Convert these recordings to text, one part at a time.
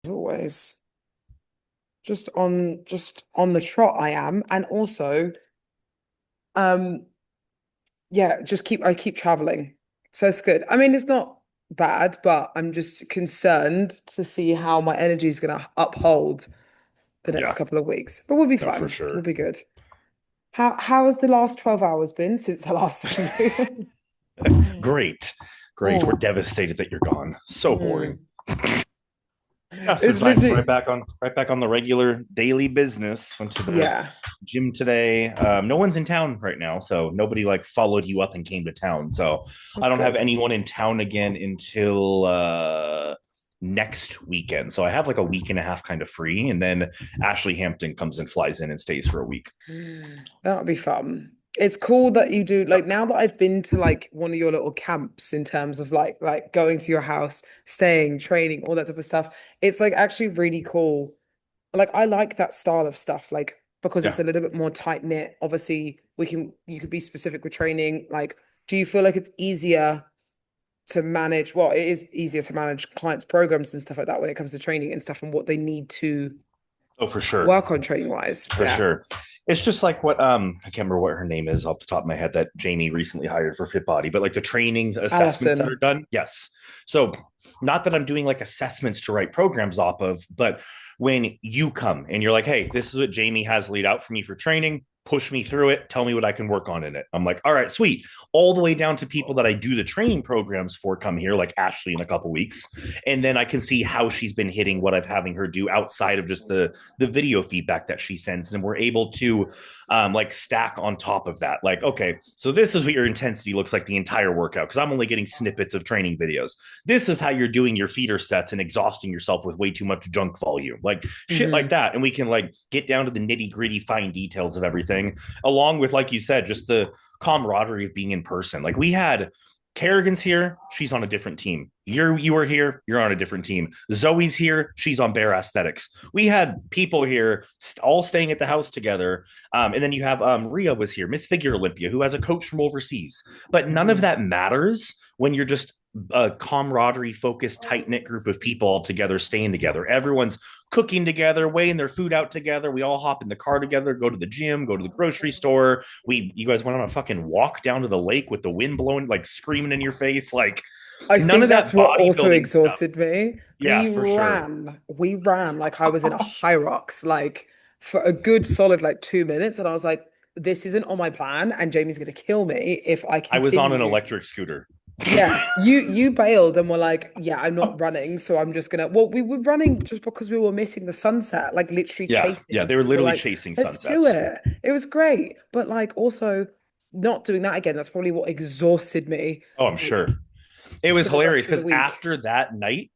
As always, just on the trot I am, and also, um, yeah, I keep traveling, so it's good. I mean, it's not bad, but I'm just concerned to see how my energy is going to uphold the next Yeah, couple of weeks. But we'll be no, for fine. We'll sure. be good. How has the last 12 hours been since I last saw you? Great. Great. We're Oh, devastated that you're gone. So boring. mm. Yeah, so It's it's nice. literally, Right back on the regular daily business. Went to the yeah, gym today. No one's in town right now, so nobody like followed you up and came to town. So I that's don't have good. anyone in town again until next weekend. So I have like a week and a half kind of free, and then Ashley Hampton comes and flies in and stays for a week. That would be fun. It's cool that you do like now that I've been to like one of your little camps in terms of like going to your house, staying, training, all that type of stuff. It's like actually really cool. Like I like that style of stuff, like because it's Yeah. a little bit more tight knit. Obviously, we can you could be specific with training. Like, do you feel like it's easier to manage? Well, it is easier to manage clients' programs and stuff like that when it comes to training and stuff and what they need to Oh, for sure. work on training wise. For Yeah. sure. It's just like what I can't remember what her name is off the top of my head that Jamie recently hired for Fit Body, but like the training assessments that are Allison. done. Yes. So not that I'm doing like assessments to write programs off of, but when you come and you're like, hey, this is what Jamie has laid out for me for training, push me through it, tell me what I can work on in it. I'm like, all right, sweet. All the way down to people that I do the training programs for come here, like Ashley in a couple weeks. And then I can see how she's been hitting what I'm having her do outside of just the video feedback that she sends, and we're able to like stack on top of that. Like, okay, so this is what your intensity looks like the entire workout because I'm only getting snippets of training videos. This is how you're doing your feeder sets and exhausting yourself with way too much junk volume, like shit like Hmm. that. And we can like get down to the nitty gritty, fine details of everything, along with, like you said, just the camaraderie of being in person. Like we had Kerrigan's here, she's on a different team. You are here, you're on a different team. Zoe's here, she's on Bare Aesthetics. We had people here all staying at the house together. And then you have Ria was here, Miss Figure Olympia, who has a coach from overseas. But none of Hmm. that matters when you're just a camaraderie focused, tight knit group of people all together, staying together. Everyone's cooking together, weighing their food out together. We all hop in the car together, go to the gym, go to the grocery store. You guys went on a fucking walk down to the lake with the wind blowing, like screaming in your face. Like I none think of that's that what also bodybuilding stuff. exhausted me. Yeah, for sure. We ran like I was in a high rocks, like for a good solid like 2 minutes. And I was like, this isn't on my plan, and Jamie's gonna kill me if I I was on an continue. electric scooter. Yeah, you bailed and were like, yeah, I'm not running, so I'm just gonna. Well, we were running just because we were missing the sunset, like literally Yeah, chasing yeah, it. they were We're literally like, chasing let's do sunsets. it. It was great, but like also not doing that again. That's probably what exhausted me, Oh, I'm like sure. It was for the hilarious rest of the because week. after that night,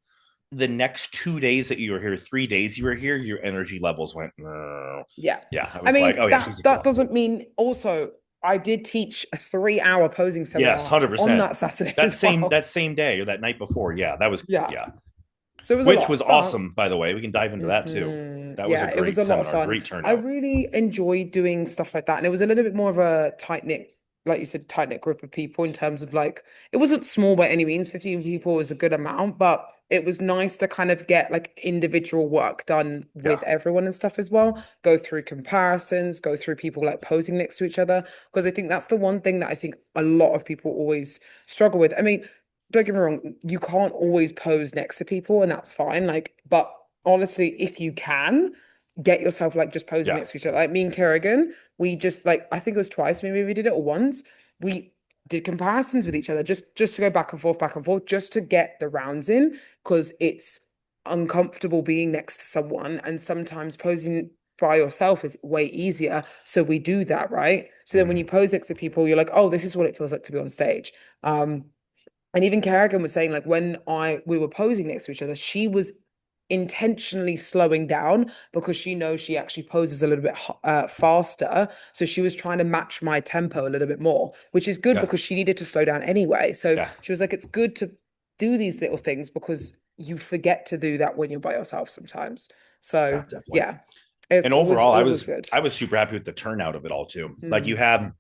the next 2 days that you were here, 3 days you were here, your energy levels went. Yeah. Yeah, I I was like, mean, oh yeah, she's that exhausted. doesn't mean also I did teach a 3 hour posing Yes, seminar on 100%. that Saturday as That well. same day or that night before, yeah, that was Yeah. yeah, So it was a which was lot, but awesome. By the way, we can dive into that too. That was a yeah, it was great a lot of seminar, fun. great I turnout. really enjoyed doing stuff like that. And it was a little bit more of a tight knit, like you said, tight knit group of people in terms of like, it wasn't small by any means. 15 people was a good amount, but it was nice to kind of get like individual work done Yeah, with everyone and stuff as well. Go through comparisons, go through people like posing next to each other. Because I think that's the one thing that I think a lot of people always struggle with. I mean, don't get me wrong, you can't always pose next to people, and that's fine. Like, but honestly, if you can get yourself like just posing yeah, next to each other, like me and Kerrigan, we just like I think it was twice, maybe we did it or once. We did comparisons with each other just to go back and forth, just to get the rounds in because it's uncomfortable being next to someone, and sometimes posing by yourself is way easier. So we do that, right? So then when you mhm, pose next to people, you're like, oh, this is what it feels like to be on stage. And even Kerrigan was saying, like, when I we were posing next to each other, she was intentionally slowing down because she knows she actually poses a little bit faster. So she was trying to match my tempo a little bit more, which is good yeah, because she needed to slow down anyway. So yeah, she was like, it's good to do these little things because you forget to do that when you're by yourself sometimes. yeah, So definitely. yeah, And it was overall, it was good. I was super happy with the turnout of it all too. Like you Mm. had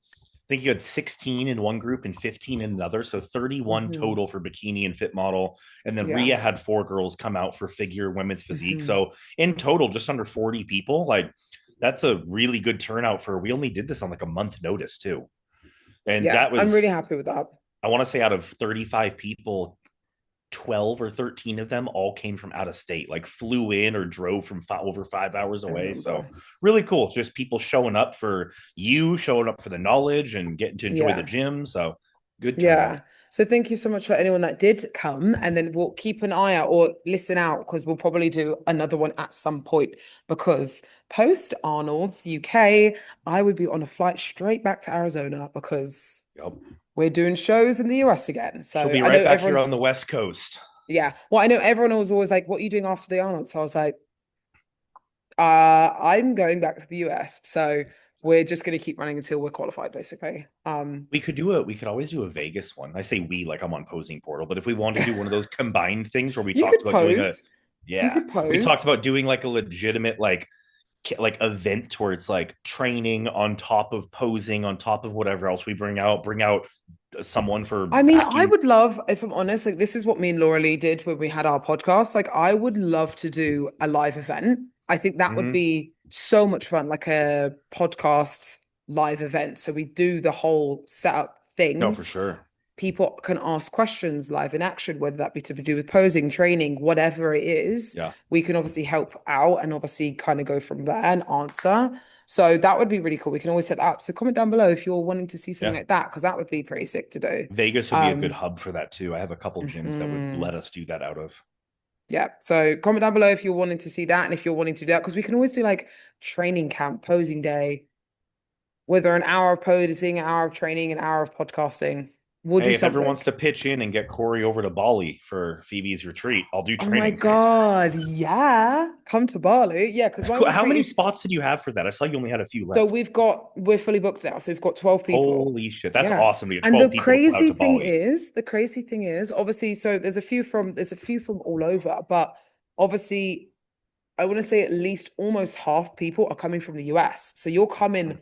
think you had 16 in one group and 15 in another. So 31 Hmm. total for bikini and fit model. And then Yeah. Rhea had 4 girls come out for figure women's physique. Hmm. So in total, just under 40 people. Like that's a really good turnout for, we only did this on like a month notice too. And Yeah. that I'm really was, happy with that. I want to say out of 35 people, 12 or 13 of them all came from out of state, like flew in or drove from over 5 hours I away. So remember. really cool. Just people showing up for you, showing up for the knowledge and getting to enjoy the Yeah. gym. So good turnout. Yeah. So thank you so much for anyone that did come. And then we'll keep an eye out or listen out because we'll probably do another one at some point. Because post Arnold's UK, I would be on a flight straight back to Arizona because Yep. we're doing shows in the US again. She'll So be I know right back here on everyone's, the West Coast. yeah. Well, I know everyone was always like, what are you doing after the Arnold? So I was like, I'm going back to the US. So we're just going to keep running until we're qualified, basically. We could always do a Vegas one. I say we like I'm on posing portal, but if we want to do one of those combined things where we You talked could about doing a, pose. You yeah, could we talked pose. about doing like a legitimate like event where it's like training on top of posing on top of whatever else we bring out someone for I mean, I vacuum. would love, if I'm honest, like this is what me and Laura Lee did when we had our podcast. Like, I would love to do a live event. I think that would Mm-hmm. be so much fun, like a podcast live event. So we do the whole setup No, thing. for sure. People can ask questions live in action, whether that be to do with posing, training, whatever it is. Yeah. We can obviously help out and obviously kind of go from there and answer. So that would be really cool. We can always set that up. So comment down below if you're wanting to see something Yeah. like that, because that would be pretty sick to do. Vegas would be a good Um, hub for that too. I have a couple gyms that would mhm. let us do that out of. Yeah. So comment down below if you're wanting to see that and if you're wanting to do that, because we can always do like training camp, posing day, whether an hour of posing, an hour of training, an hour of podcasting. We'll do Hey, if everyone something. wants to pitch in and get Corey over to Bali for Phoebe's retreat, I'll do Oh my training. God. Yeah. Come to Bali. Yeah, because my How retreat many is spots did you have for that? I saw you only had a few so left. we're fully booked now. So we've got 12 people. Holy shit. That's Yeah. awesome to get And 12 people to fly out to Bali. the crazy thing is, obviously, so there's a few from all over, but obviously, I want to say at least almost half people are coming from the US. So you're coming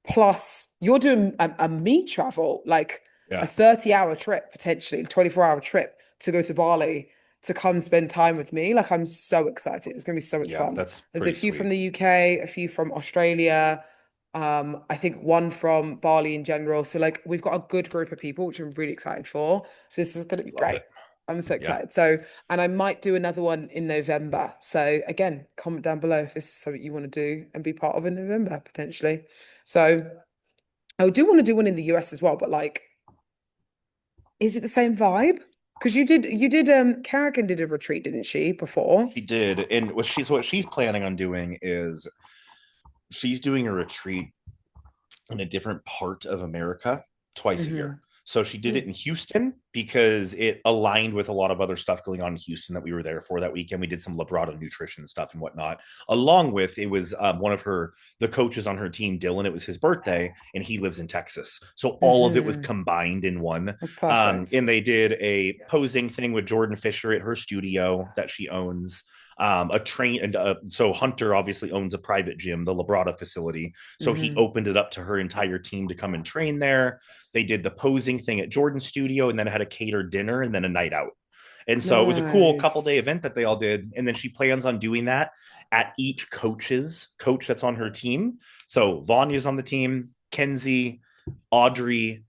plus you're doing a me travel, like a Yeah. 30-hour trip, potentially, 24-hour trip to go to Bali to come spend time with me. Like I'm so excited. It's gonna be so much Yeah. fun. That's There's a pretty few from sweet. the UK, a few from Australia. I think one from Bali in general. So like we've got a good group of people, which I'm really excited for. So this is gonna be Love great. it. I'm so Yeah. excited. So, and I might do another one in November. So again, comment down below if this is something you want to do and be part of in November potentially. So I do want to do one in the US as well, but like, is it the same vibe? Because Kerrigan did a retreat, didn't she, before? She did. And what she's planning on doing is she's doing a retreat in a different part of America twice a year. Hmm. So she did it in Houston because it aligned with a lot of other stuff going on in Houston that we were there for that weekend. We did some Labrado nutrition stuff and whatnot. Along with it was one of the coaches on her team, Dylan. It was his birthday, and he lives in Texas. So all of it was Hmm. combined in one. That's perfect. And they did a posing thing with Jordan Fisher at her studio that she owns. A train and so Hunter obviously owns a private gym, the Labrada facility. So he Hmm. opened it up to her entire team to come and train there. They did the posing thing at Jordan's studio and then had a catered dinner and then a night out. And so it was a cool couple day Nice. event that they all did. And then she plans on doing that at each coach that's on her team. So Vanya's on the team, Kenzie, Audrey,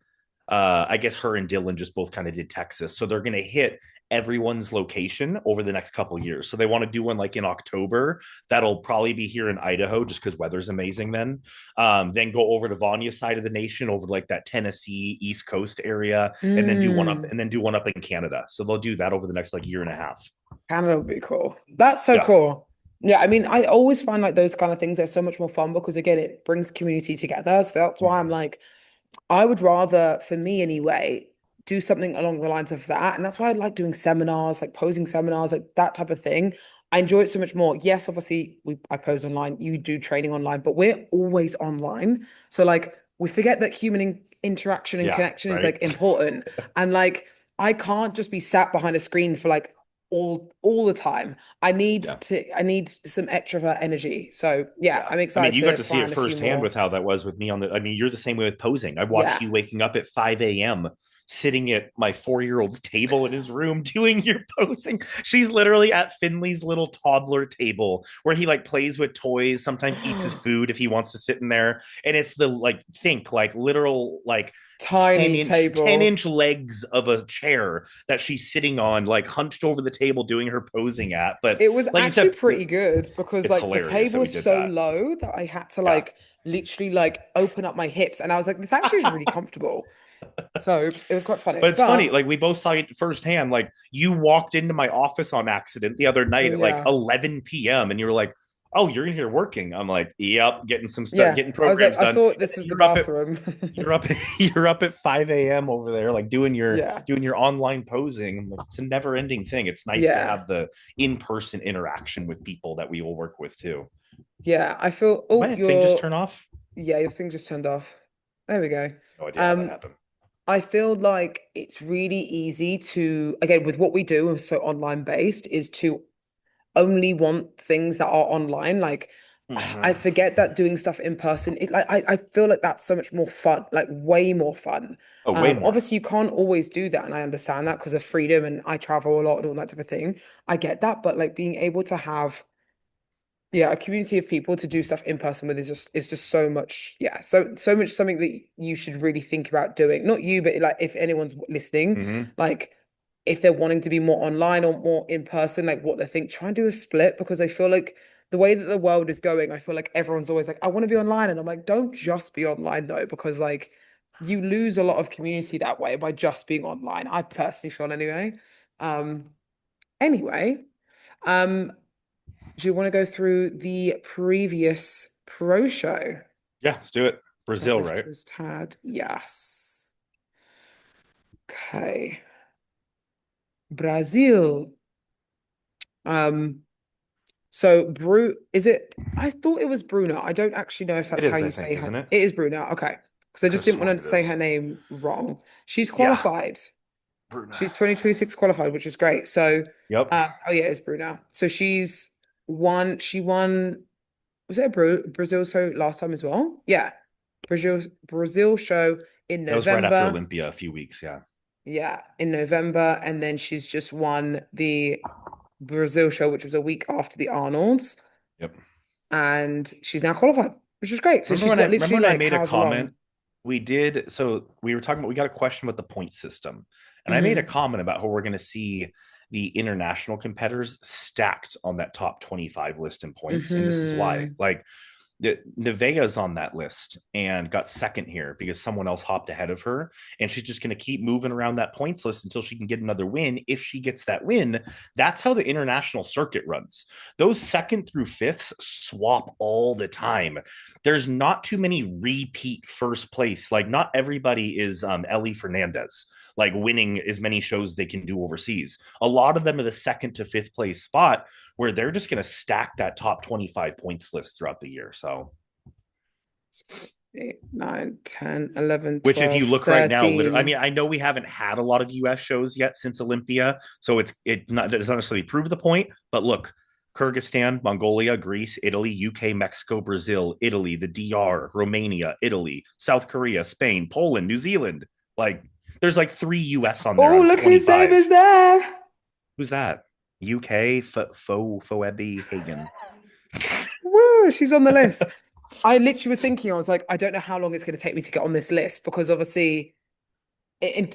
I guess her and Dylan just both kind of did Texas. So they're going to hit everyone's location over the next couple years. So they want to do one like in October. That'll probably be here in Idaho just because weather's amazing then. Then go over to Vanya's side of the nation, over to like that Tennessee East Coast area, Mm. and then do one up in Canada. So they'll do that over the next like year and a half. Canada would be cool. That's so Yeah. cool. Yeah, I mean, I always find like those kind of things, they're so much more fun because again, it brings community together. So that's why I'm Mm-hmm. like, I would rather, for me anyway, do something along the lines of that. And that's why I like doing seminars, like posing seminars, like that type of thing. I enjoy it so much more. Yes, obviously, I pose online, you do training online, but we're always online. So like we forget that interaction and Yeah. connection is Right. like important. And like I can't just be sat behind a screen for like all the time. Yeah. I need some extrovert energy. So yeah, Yeah. I'm I mean, excited you got to to see it plan a few firsthand more. with how that was with me on the. I mean, you're the same way with posing. I watched Yeah. you waking up at 5 a.m., sitting at my 4 year old's table in his room doing your posing. She's literally at Finley's little toddler table where he like plays with toys, sometimes eats his food if he wants to sit in there. And it's the like, think like literal, like 10 Tiny inch 10 table. inch legs of a chair that she's sitting on, like hunched over the table doing her posing at. But It was like you actually said, pretty good because it's like the hilarious table that we was did so that. low that I had to Yeah. like literally like open up my hips and I was like, this actually is really comfortable. So it was quite funny. But it's funny, But like we both saw it firsthand. Like you walked into my office on accident the other oh night at like yeah. 11 p.m. and you were like, "Oh, you're in here working." I'm like, "Yep, getting some stuff, Yeah. getting I was like, programs I done." And thought this then was the bathroom. you're up, you're up at 5 a.m. over there, like Yeah. doing your online posing. Like, it's a never ending thing. It's nice to Yeah. have the in person interaction with people that we will work with too. Yeah. I feel Did oh my thing just your turn off? yeah, your thing just turned off. There we go. No idea how that Um, happened. I feel like it's really easy to, again, with what we do, so online based, is to only want things that are online. Like I Mm-hmm. forget that doing stuff in person, it like I feel like that's so much more fun, like way more fun. Oh, way more. Obviously you can't always do that, and I understand that because of freedom and I travel a lot and all that type of thing. I get that, but like being able to have yeah, a community of people to do stuff in person with is just so much, yeah, so much something that you should really think about doing. Not you, but like if anyone's listening, Mm-hmm. like if they're wanting to be more online or more in person, like what they think, try and do a split because I feel like the way that the world is going, I feel like everyone's always like, I want to be online. And I'm like, don't just be online though, because like you lose a lot of community that way by just being online. I personally feel anyway. Um, anyway. Um, do you want to go through the previous pro show Yeah, let's do it. that Brazil, we've right? just had? Yes. Okay. Brazil. Um, so is it? I thought it was Bruna. I don't actually know if It that's how is, I you think, say isn't her. it? It is Bruna. Okay. Because I Could just have didn't sworn want to it say her is. name wrong. She's Yeah, qualified. Bruna. She's 2026 qualified, which is great. So, Yep. oh yeah, it's Bruna. So she won, was it a Brazil show last time as well? Yeah. Brazil show in That was right after November. Olympia, a few weeks. Yeah. Yeah, in November. And then she's just won the Brazil show, which was a week after the Arnold's. Yep. And she's now qualified, which is great. So she's got Remember literally when I like made a however comment? long. We did. So we were talking about, we got a question about the point system. And I made a Hmm. comment about how we're going to see the international competitors stacked on that top 25 list in points. And this is why. Hmm. Like, Nevaeh's on that list and got second here because someone else hopped ahead of her. And she's just going to keep moving around that points list until she can get another win. If she gets that win, that's how the international circuit runs. Those second through fifths swap all the time. There's not too many repeat first place. Like, not everybody is Ellie Fernandez, like winning as many shows they can do overseas. A lot of them are the second to fifth place spot where they're just going to stack that top 25 points list throughout the year. So, 8, 9, 10, 11, which if 12, you look right now, literally, I 13. mean, I know we haven't had a lot of US shows yet since Olympia, so it not it doesn't necessarily prove the point, but look, Kyrgyzstan, Mongolia, Greece, Italy, UK, Mexico, Brazil, Italy, the DR, Romania, Italy, South Korea, Spain, Poland, New Zealand. Like, there's like 3 US on there Oh, on look whose name 25. is there. Who's that? UK, Phoebe Hagan. Woo, she's on the list. I literally was thinking, I was like, I don't know how long it's going to take me to get on this list because obviously,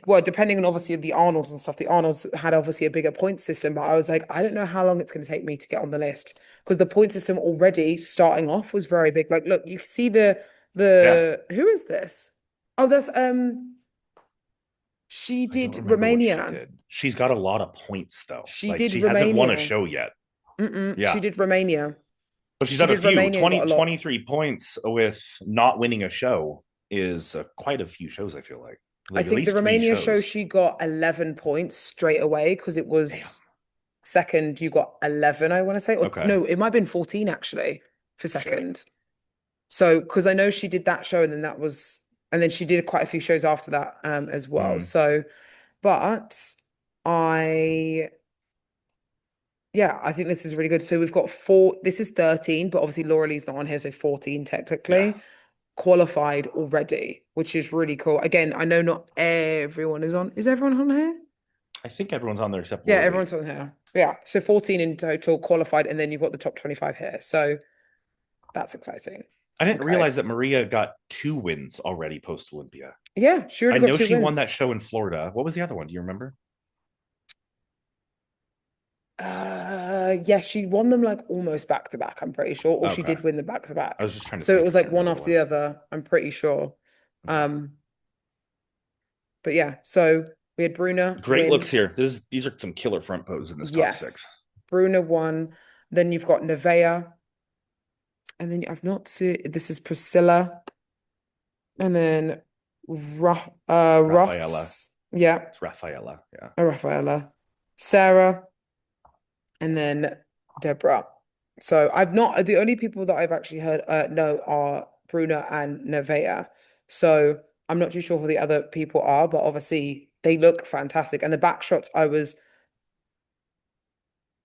well, depending on obviously the Arnolds and stuff, the Arnolds had obviously a bigger point system, but I was like, I don't know how long it's going to take me to get on the list because the point system already starting off was very big. Like, look, you see Yeah. the who is this? Oh, that's she I don't did remember what she Romania. did. She's got a lot of points though. She Like did she hasn't won a Romania. show yet. She Yeah. did Romania. But she's She had a did few. Romania and got 20, a lot. 23 points with not winning a show is quite a few shows, I feel I like at think the least three Romania show, shows. she got 11 points straight away because it Damn. was second, you got 11, I want to say. Or Okay. no, it might have been 14 actually for Shit. second. So, because I know she did that show and then that was, and then she did quite a few shows after that as well. Hmm. So, but I yeah, I think this is really good. So we've got four, this is 13, but obviously Laura Lee's not on here, so 14 Yeah, technically qualified already, which is really cool. Again, I know not everyone is on. Is everyone on here? I think everyone's on there except Yeah, Laura Lee. everyone's on here. Yeah. So 14 in total qualified, and then you've got the top 25 here. So that's exciting. I didn't Okay. realize that Maria got 2 wins already post Olympia. Yeah, she I already got know two she won wins. that show in Florida. What was the other one? Do you remember? Yeah, she won them like almost back to back, I'm pretty sure. Or she Okay. did win the back to I back. was just trying to So it think. was I like can't one remember what it after the was. other, I'm pretty sure. Okay. Um, but yeah, so we had Bruna Great looks win. here. These are some killer front poses in this top Yes. six. Bruna won. Then you've got Nevea. And then I've not seen this is Priscilla. And then Rafaela. Ruffs. Yeah, It's Rafaela. Yeah. Rafaela. Sarah. And then Deborah. So I've not the only people that I've actually heard know are Bruna and Nevea. So I'm not too sure who the other people are, but obviously they look fantastic. And the back shots I was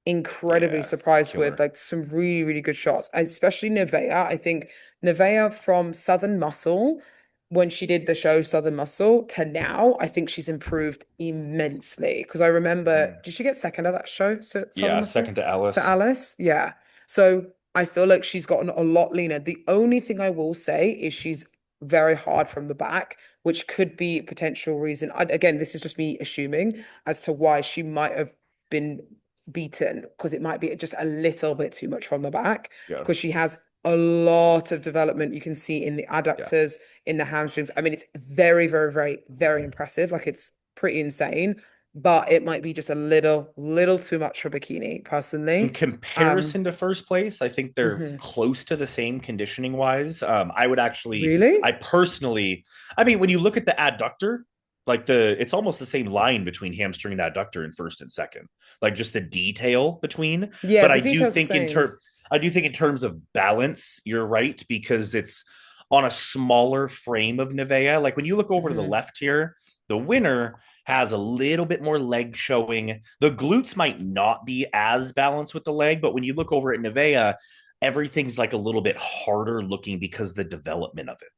incredibly Yeah. surprised with, Killer. like some really, really good shots, especially Nevea. I think Nevea from Southern Muscle, when she did the show Southern Muscle to now, I think she's improved immensely. Because I remember, Mhm. did she get second at that show, so Southern Yeah. Muscle Second to to Alice. Alice? Yeah. So I feel like she's gotten a lot leaner. The only thing I will say is she's very hard from the back, which could be a potential reason. Again, this is just me assuming as to why she might have been beaten because it might be just a little bit too much from the back Yeah. because she has a lot of development you can see in the Yeah. adductors, in the hamstrings. I mean, it's very, very, very, very impressive. Like it's pretty insane, but it might be just a little too much for bikini, In personally. Um, comparison to first place, I think they're mhm. close to the same conditioning wise. I would actually, I Really? personally, I mean, when you look at the adductor, it's almost the same line between hamstring and adductor in first and second, like just the detail between. Yeah, But the details the same. I do think in terms of balance, you're right because it's on a smaller frame of Nevea. Like when you look over to the Hmm. left here, the winner has a little bit more leg showing. The glutes might not be as balanced with the leg, but when you look over at Nevea, everything's like a little bit harder looking because the development of it.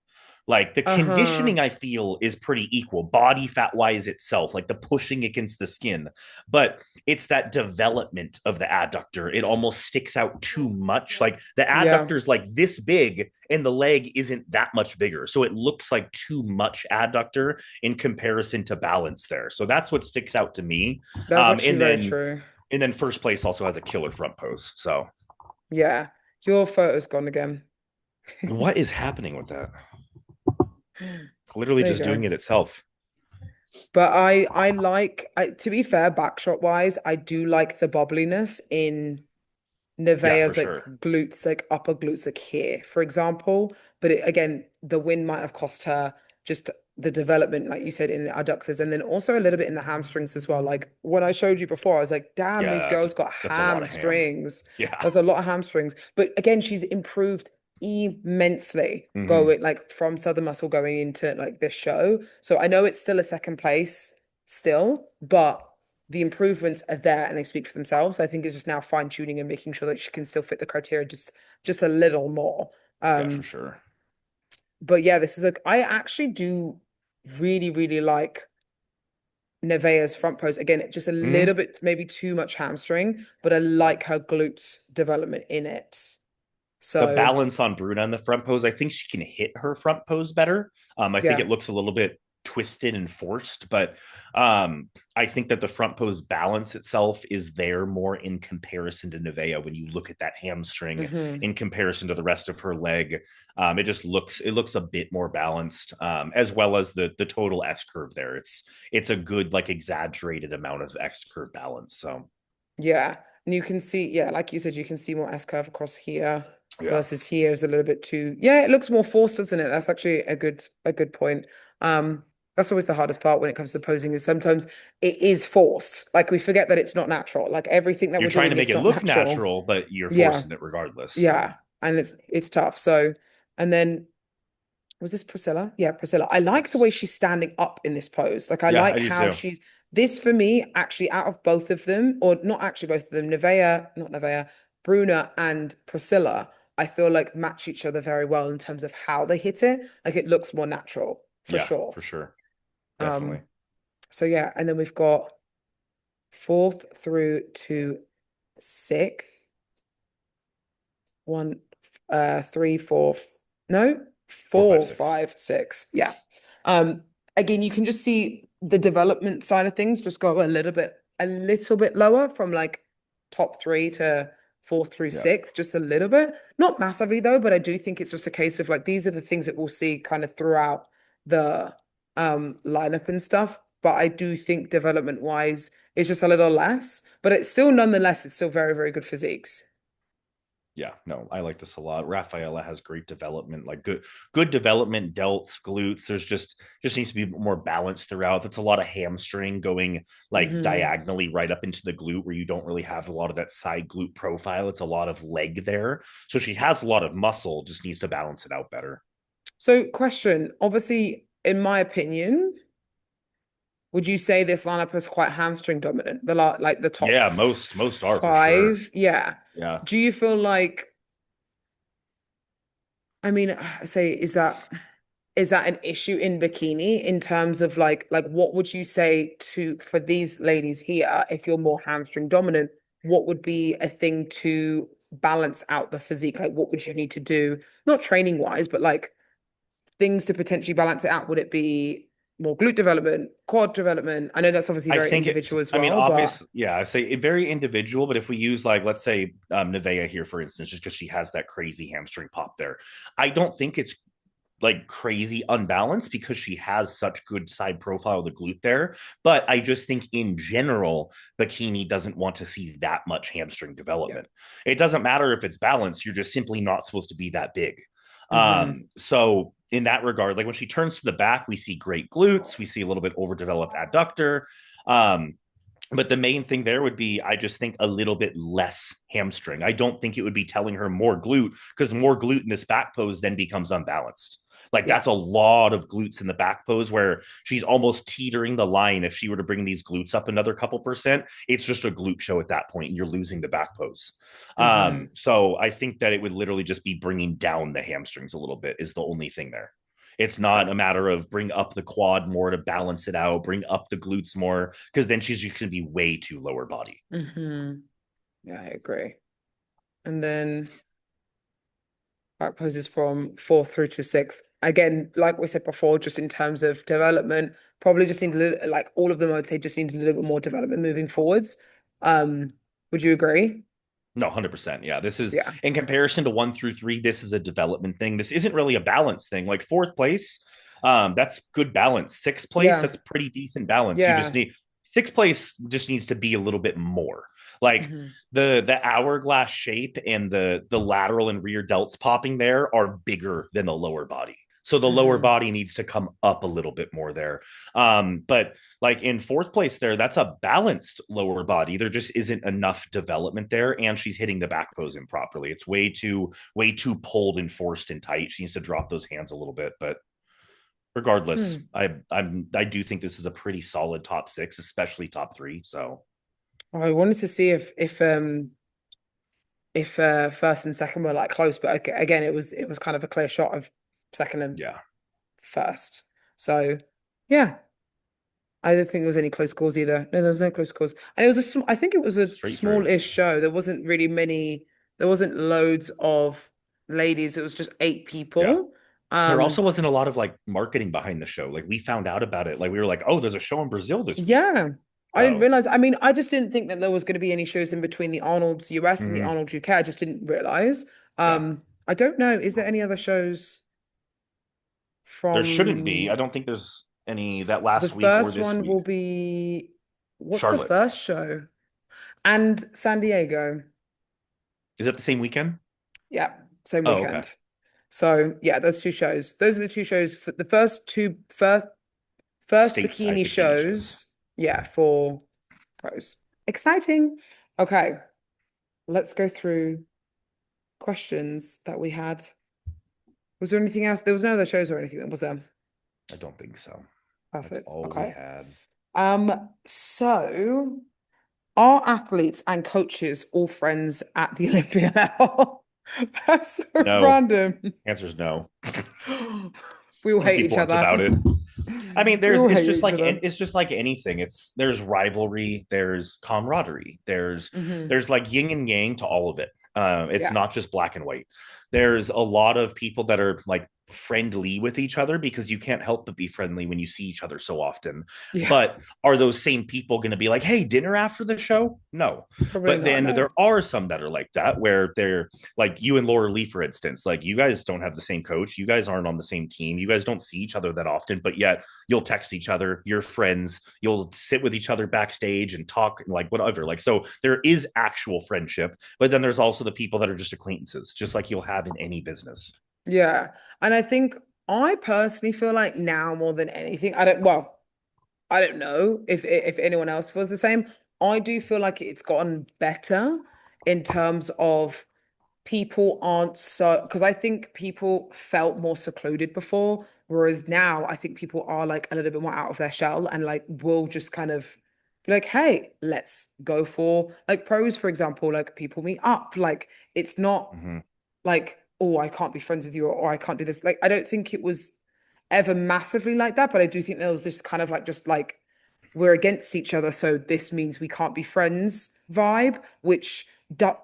Like the Uh-huh. conditioning, I feel, is pretty equal, body fat wise itself, like the pushing against the skin. But it's that development of the adductor. It almost sticks out too much. Like the Yeah, adductor is like this big and the leg isn't that much bigger. So it looks like too much adductor in comparison to balance there. So that's what sticks out to me. that's Um, actually and very then true. and then first place also has a killer front pose. So Yeah, your photo's gone again. what is happening with that? It's literally There you just go. doing it itself. But to be fair, backshot wise, I do like the bobbliness in Yeah, for Nevaeh's like sure. glutes, like upper glutes, like here, for example. But again, the win might have cost her just the development, like you said, in the adductors, and then also a little bit in the hamstrings as well. Like when I showed you before, I was like, damn, these Yeah, girls got that's a lot of ham. hamstrings. Yeah. There's a lot of hamstrings. But again, she's improved immensely Mm-hmm. going like from Southern Muscle going into like this show. So I know it's still a second place still, but the improvements are there and they speak for themselves. I think it's just now fine tuning and making sure that she can still fit the criteria just a little more. Yeah, for Um, sure. but yeah, this is a I actually do really, really like Nevaeh's front pose. Again, just a Mm-hmm. little bit, maybe too much hamstring, but I Yeah. like her glutes development in it. The So balance on Bruna in the front pose, I think she can hit her front pose better. I think yeah. it looks a little bit twisted and forced, but I think that the front pose balance itself is there more in comparison to Nevaeh. When you look at that hamstring Hmm. in comparison to the rest of her leg, it looks a bit more balanced, as well as the total S curve there. It's a good like exaggerated amount of S curve balance. So Yeah. And you can see, yeah, like you said, you can see more S curve across here yeah. versus here is a little bit too, yeah, it looks more forced, doesn't it? That's actually a good point. That's always the hardest part when it comes to posing is sometimes it is forced. Like we forget that it's not natural. Like everything that You're we're trying to doing make is it not look natural. natural, but you're Yeah. forcing it regardless. Yeah. Yeah. And it's tough. So, and then was this Priscilla? Yeah, Priscilla. I like the way Yes. she's standing up in this pose. Like I Yeah, I like do how too. she's This for me, actually, out of both of them, or not actually both of them, not Nevea, Bruna and Priscilla, I feel like match each other very well in terms of how they hit it. Like it looks more natural for Yeah, sure. for sure. Um, Definitely. so yeah, and then we've got fourth through to sixth. One, three, four, no, 4, 5, four, 6. 5, 6. Yeah. Um, Again, you can just see the development side of things just go a little bit lower from like top three to fourth through Yeah. sixth, just a little bit. Not massively though, but I do think it's just a case of like these are the things that we'll see kind of throughout the lineup and stuff. But I do think development wise, it's just a little less, but it's still nonetheless, it's still very, very good physiques. Yeah, no, I like this a lot. Rafaela has great development, like good development, delts, glutes. There's just needs to be more balance throughout. That's a lot of hamstring going like Hmm. diagonally right up into the glute where you don't really have a lot of that side glute profile. It's a lot of leg there. So she has a lot of muscle, just needs to balance it out better. So, question, obviously, in my opinion, would you say this lineup is quite hamstring dominant? Like the top Yeah, most are for sure. five? Yeah. Yeah. Do you feel like, I mean, I say, is that an issue in bikini in terms of like what would you say to for these ladies here, if you're more hamstring dominant, what would be a thing to balance out the physique? Like what would you need to do, not training wise, but like things to potentially balance it out? Would it be more glute development, quad development? I know that's obviously I very think it, individual as I mean, well, but obvious, yeah, I say it very individual, but if we use like, let's say Nevea here, for instance, just because she has that crazy hamstring pop there, I don't think it's like crazy unbalanced because she has such good side profile of the glute there. But I just think in general, bikini doesn't want to see that much hamstring yeah. development. It doesn't matter if it's balanced, you're just simply not supposed to be that big. Hmm. So in that regard, like when she turns to the back, we see great glutes, we see a little bit overdeveloped adductor. Um, but the main thing there would be, I just think a little bit less hamstring. I don't think it would be telling her more glute because more glute in this back pose then becomes unbalanced. Like Yeah. that's a lot of glutes in the back pose where she's almost teetering the line. If she were to bring these glutes up another couple percent, it's just a glute show at that point and you're losing the back pose. Hmm. So I think that it would literally just be bringing down the hamstrings a little bit is the only thing there. It's not Okay. a matter of bring up the quad more to balance it out, bring up the glutes more, because then she's just going to be way too lower body. Hmm. Yeah, I agree. And then back poses from fourth through to sixth. Again, like we said before, just in terms of development, probably just need a little, like all of them, I would say just need a little bit more development moving forwards. Um, would you agree? No, 100%. Yeah. This is Yeah. in comparison to 1 through 3, this is a development thing. This isn't really a balance thing. Like fourth place, that's good balance. Sixth place, Yeah. that's pretty decent balance. You just Yeah. need sixth place just needs to be a little bit more. Like Hmm. the hourglass shape and the lateral and rear delts popping there are bigger than the lower body. So the lower Hmm. body needs to come up a little bit more there. But like in fourth place there, that's a balanced lower body. There just isn't enough development there, and she's hitting the back pose improperly. It's way too pulled and forced and tight. She needs to drop those hands a little bit. But regardless, Hmm. I do think this is a pretty solid top six, especially top three. So I wanted to see if first and second were like close, but again, it was kind of a clear shot of second and yeah, first. So yeah, I don't think there was any close calls either. No, there was no close calls, and it was I think it was a straight through. small-ish show. There wasn't really many. There wasn't loads of ladies. It was just eight Yeah. people. There also Um, wasn't a lot of like marketing behind the show. Like we found out about it. Like we were like, oh, there's a show in Brazil this week. yeah, I didn't So realize. I mean, I just didn't think that there was going to be any shows in between the Arnold's US and the mhm, Arnold's UK. I just didn't realize. yeah. I don't know. Is there any other shows There shouldn't be. I from don't think there's any that the last week or first this one week. will be what's the Charlotte. first show? And San Diego. Is that the same weekend? Yeah, same Oh, okay. weekend. So yeah, those two shows. Those are the two shows for the first Stateside bikini bikini shows. shows. Yeah, for pros. Exciting. Okay, let's go through questions that we had. Was there anything else? There was no other shows or anything, was there? I don't think so. That's Perfect. all we Okay. had. So are athletes and coaches all friends at the Olympia level? That's so No. random. Answer is no. We all Just hate be each blunt other. about it. I mean, We there's all it's hate just each like other. it's just like anything. There's rivalry, there's camaraderie, Hmm. there's like yin and yang to all of it. It's Yeah. not just black and white. There's a lot of people that are like friendly with each other because you can't help but be friendly when you see each other so often. Yeah. But are those same people going to be like, "Hey, dinner after the show?" No. Probably But not. then No. there are some that are like that, where they're like you and Laura Lee, for instance. Like you guys don't have the same coach, you guys aren't on the same team, you guys don't see each other that often, but yet you'll text each other, you're friends, you'll sit with each other backstage and talk and like whatever. Like, so there is actual friendship, but then there's also the people that are just acquaintances, just like you'll have in any business. Yeah. And I think I personally feel like now more than anything, I don't know if anyone else feels the same. I do feel like it's gotten better in terms of people aren't so, because I think people felt more secluded before, whereas now I think people are like a little bit more out of their shell and like will just kind of be like, hey, let's go for like pros, for example, like people meet up. Like it's not Mm-hmm. like, oh, I can't be friends with you, or I can't do this. Like I don't think it was ever massively like that, but I do think there was this kind of like just like we're against each other, so this means we can't be friends vibe, which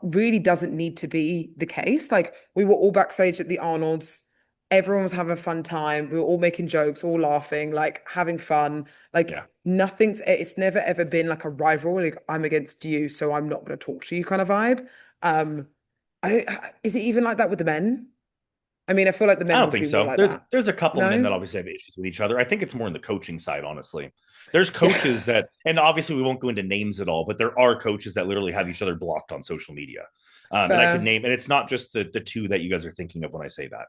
really doesn't need to be the case. Like we were all backstage at the Arnold's, everyone was having a fun time, we were all making jokes, all laughing, like having fun. Like Yeah. it's never ever been like a rival, like I'm against you, so I'm not going to talk to you kind of vibe. Um, I don't, is it even like that with the men? I mean, I feel like the I men don't would think be more so. like There's that. there's a couple men No? that obviously have issues with each other. I think it's more in the coaching side, honestly. There's Yeah. coaches that, and obviously we won't go into names at all, but there are coaches that literally have each other blocked on social media. And I could Fair. name, and it's not just the two that you guys are thinking of when I say that.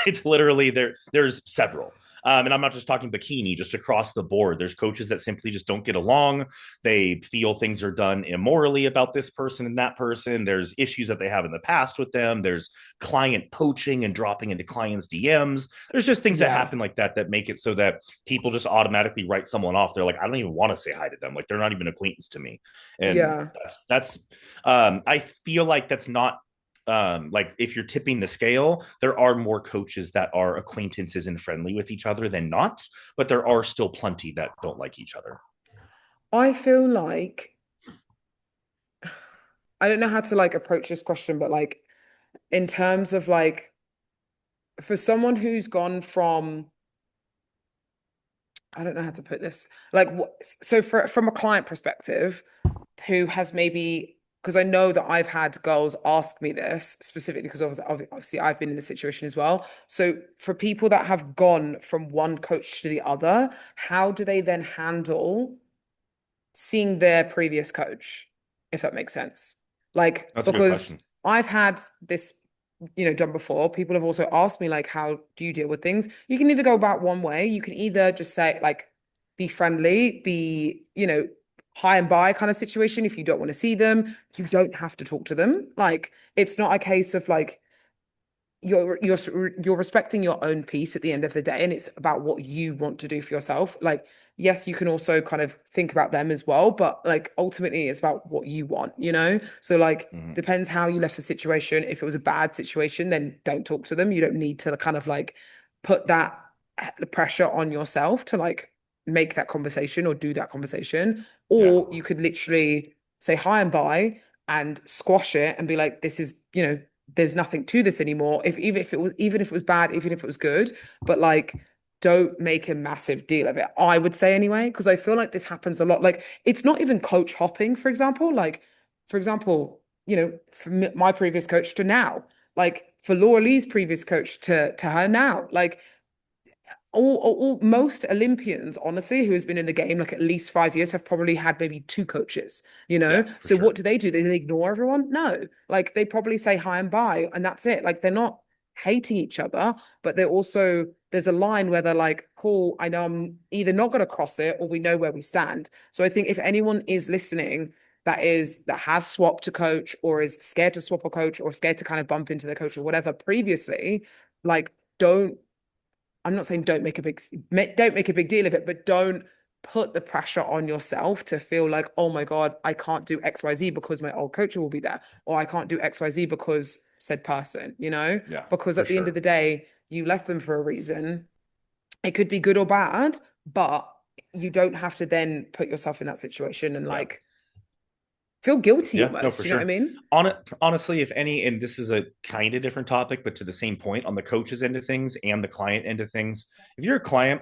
It's literally there. There's several. And I'm not just talking bikini, just across the board. There's coaches that simply just don't get along. They feel things are done immorally about this person and that person. There's issues that they have in the past with them. There's client poaching and dropping into clients' DMs. There's just things that Yeah. happen like that that make it so that people just automatically write someone off. They're like, I don't even want to say hi to them. Like they're not even acquaintance to me. And Yeah. that's I feel like that's not like if you're tipping the scale, there are more coaches that are acquaintances and friendly with each other than not, but there are still plenty that don't like each other. I feel like I don't know how to like approach this question, but like in terms of like for someone who's gone from I don't know how to put this. Like so for from a client perspective, who has maybe because I know that I've had girls ask me this specifically because obviously I've been in this situation as well. So for people that have gone from one coach to the other, how do they then handle seeing their previous coach, if that makes sense. Like, That's a good because question. I've had this, done before. People have also asked me, like, how do you deal with things? You can either go about one way. You can either just say, like, be friendly, be, high and by kind of situation. If you don't want to see them, you don't have to talk to them. Like, it's not a case of like, you're respecting your own peace at the end of the day, and it's about what you want to do for yourself. Like, yes, you can also kind of think about them as well, but like ultimately it's about what you want. So like Mm-hmm. depends how you left the situation. If it was a bad situation, then don't talk to them. You don't need to kind of like put that pressure on yourself to like make that conversation or do that conversation. Yeah. Or you could literally say hi and bye and squash it and be like, this is, there's nothing to this anymore. If even if it was bad, even if it was good, but like don't make a massive deal of it. I would say anyway, because I feel like this happens a lot. Like it's not even coach hopping, for example. Like, for example, from my previous coach to now, like for Laura Lee's previous coach to her now, like most Olympians, honestly, who has been in the game like at least 5 years, have probably had maybe two coaches, Yeah, for So sure. what do? They ignore everyone? No. Like they probably say hi and bye, and that's it. Like they're not hating each other, but they're also there's a line where they're like, cool, I know I'm either not gonna cross it or we know where we stand. So I think if anyone is listening that has swapped a coach or is scared to swap a coach or scared to kind of bump into the coach or whatever previously, like don't I'm not saying don't make a big deal of it, but don't put the pressure on yourself to feel like, oh my God, I can't do XYZ because my old coach will be there, or I can't do XYZ because said person, Yeah, because for at the end of sure. the day, you left them for a reason. It could be good or bad, but you don't have to then put yourself in that situation and Yeah. like feel guilty Yeah, no, for almost. You know what I sure. mean? On it, honestly, if any, and this is a kind of different topic, but to the same point on the coach's end of things and the client end of things, if you're a client,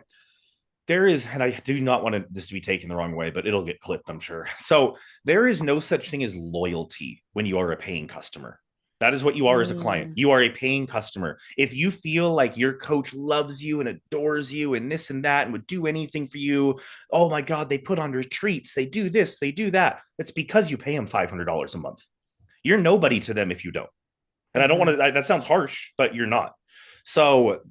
there is, and I do not want this to be taken the wrong way, but it'll get clipped, I'm sure. So there is no such thing as loyalty when you are a paying customer. That is what you are as a client. Mm, You are a paying customer. If you feel like your coach loves you and adores you and this and that and would do anything for you, oh my God, they put on retreats, they do this, they do that. It's because you pay them $500 a month. You're nobody to them if you don't. And I don't want mm-hmm, to, that sounds harsh, but you're not. So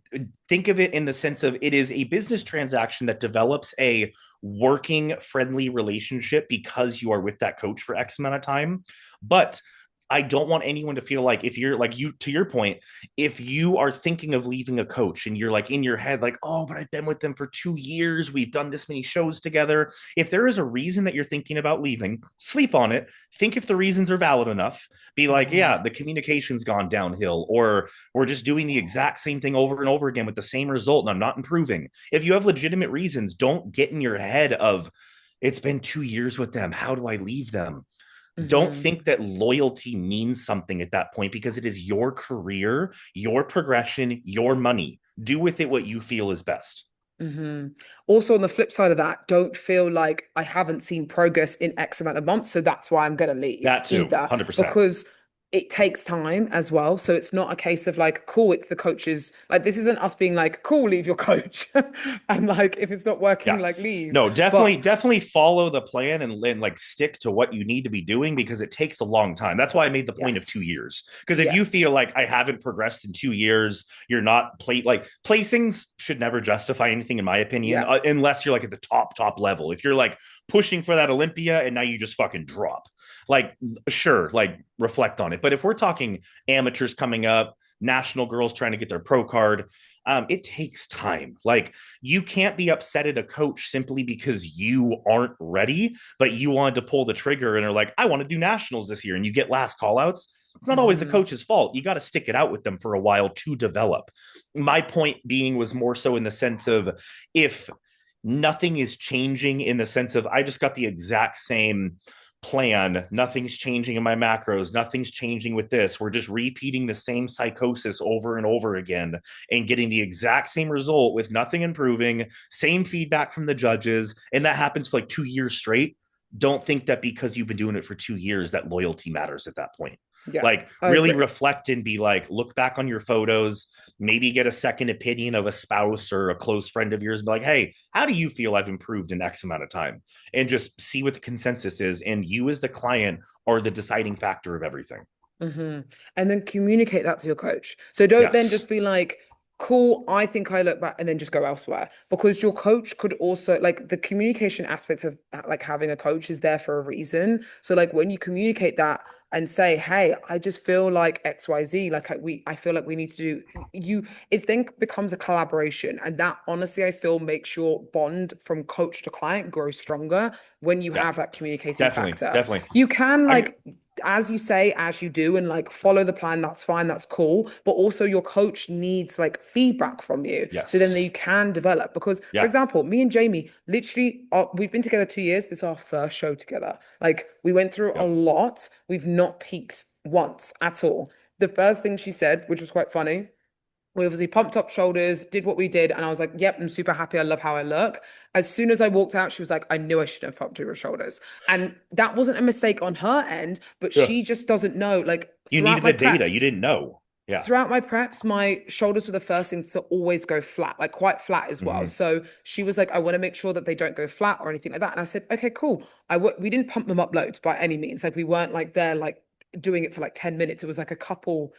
think of it in the sense of it is a business transaction that develops a working friendly relationship because you are with that coach for X amount of time. But I don't want anyone to feel like if you're like you, to your point, if you are thinking of leaving a coach and you're like in your head, like, oh, but I've been with them for 2 years. We've done this many shows together. If there is a reason that you're thinking about leaving, sleep on it. Think if the reasons are valid enough. Be like, mm-hmm, yeah, the communication's gone downhill, or we're just doing the exact same thing over and over again with the same result and I'm not improving. If you have legitimate reasons, don't get in your head of, it's been 2 years with them. How do I leave them? Don't mm-hmm. think that loyalty means something at that point because it is your career, your progression, your money. Do with it what you feel is best. Hmm. Also, on the flip side of that, don't feel like I haven't seen progress in X amount of months, so that's why I'm going to leave That too, either, 100%. because it takes time as well. So it's not a case of like, cool, it's the coach's, like, this isn't us being like, cool, leave your coach. And like, if it's not working, Yeah. like, leave. No, definitely, But definitely follow the plan and like stick to what you need to be doing because it takes a long time. That's why I made the point of two yes, years. Because if you feel yes, like I haven't progressed in 2 years, you're not like placings should never justify anything, in my opinion, yeah. unless you're like at the top level. If you're like pushing for that Olympia and now you just fucking drop, like, sure, like reflect on it. But if we're talking amateurs coming up, national girls trying to get their pro card, it takes time. Like, you can't be upset at a coach simply because you aren't ready, but you wanted to pull the trigger and are like, I want to do nationals this year, and you get last call outs. It's not always the Hmm. coach's fault. You got to stick it out with them for a while to develop. My point being was more so in the sense of if nothing is changing in the sense of I just got the exact same plan. Nothing's changing in my macros. Nothing's changing with this. We're just repeating the same psychosis over and over again and getting the exact same result with nothing improving, same feedback from the judges. And that happens for like 2 years straight. Don't think that because you've been doing it for 2 years that loyalty matters at that point. Yeah, Like, I really agree. reflect and be like, look back on your photos, maybe get a second opinion of a spouse or a close friend of yours, and be like, hey, how do you feel I've improved in X amount of time? And just see what the consensus is. And you, as the client, are the deciding factor of everything. Hmm. And then communicate that to your coach. So don't then Yes. just be like, cool, I think I look back and then just go elsewhere. Because your coach could also like the communication aspects of like having a coach is there for a reason. So like when you communicate that and say, hey, I just feel like XYZ, like I feel like we need to do you, it then becomes a collaboration. And that honestly, I feel makes your bond from coach to client grow stronger when you Yeah. have that communicating Definitely. factor. Definitely. You can I'm like as you say, as you do, and like follow the plan, that's fine, that's cool. But also, your coach needs like feedback from you. So then yes. you can develop. Because, for Yeah. example, me and Jamie literally, we've been together 2 years. This is our first show together. Like, we went through a Yep. lot. We've not peaked once at all. The first thing she said, which was quite funny, we obviously pumped up shoulders, did what we did, and I was like, "Yep, I'm super happy. I love how I look." As soon as I walked out, she was like, "I knew I should have pumped your shoulders," and that wasn't a mistake on her end, but Yeah. she just doesn't know. Like You needed the data. You didn't know. Yeah. my shoulders were the first thing to always go flat, like quite flat as well. Mm-hmm. So she was like, "I want to make sure that they don't go flat or anything like that," and I said, "Okay, cool." We didn't pump them up loads by any means. Like we weren't like there like doing it for like 10 minutes. It was like a couple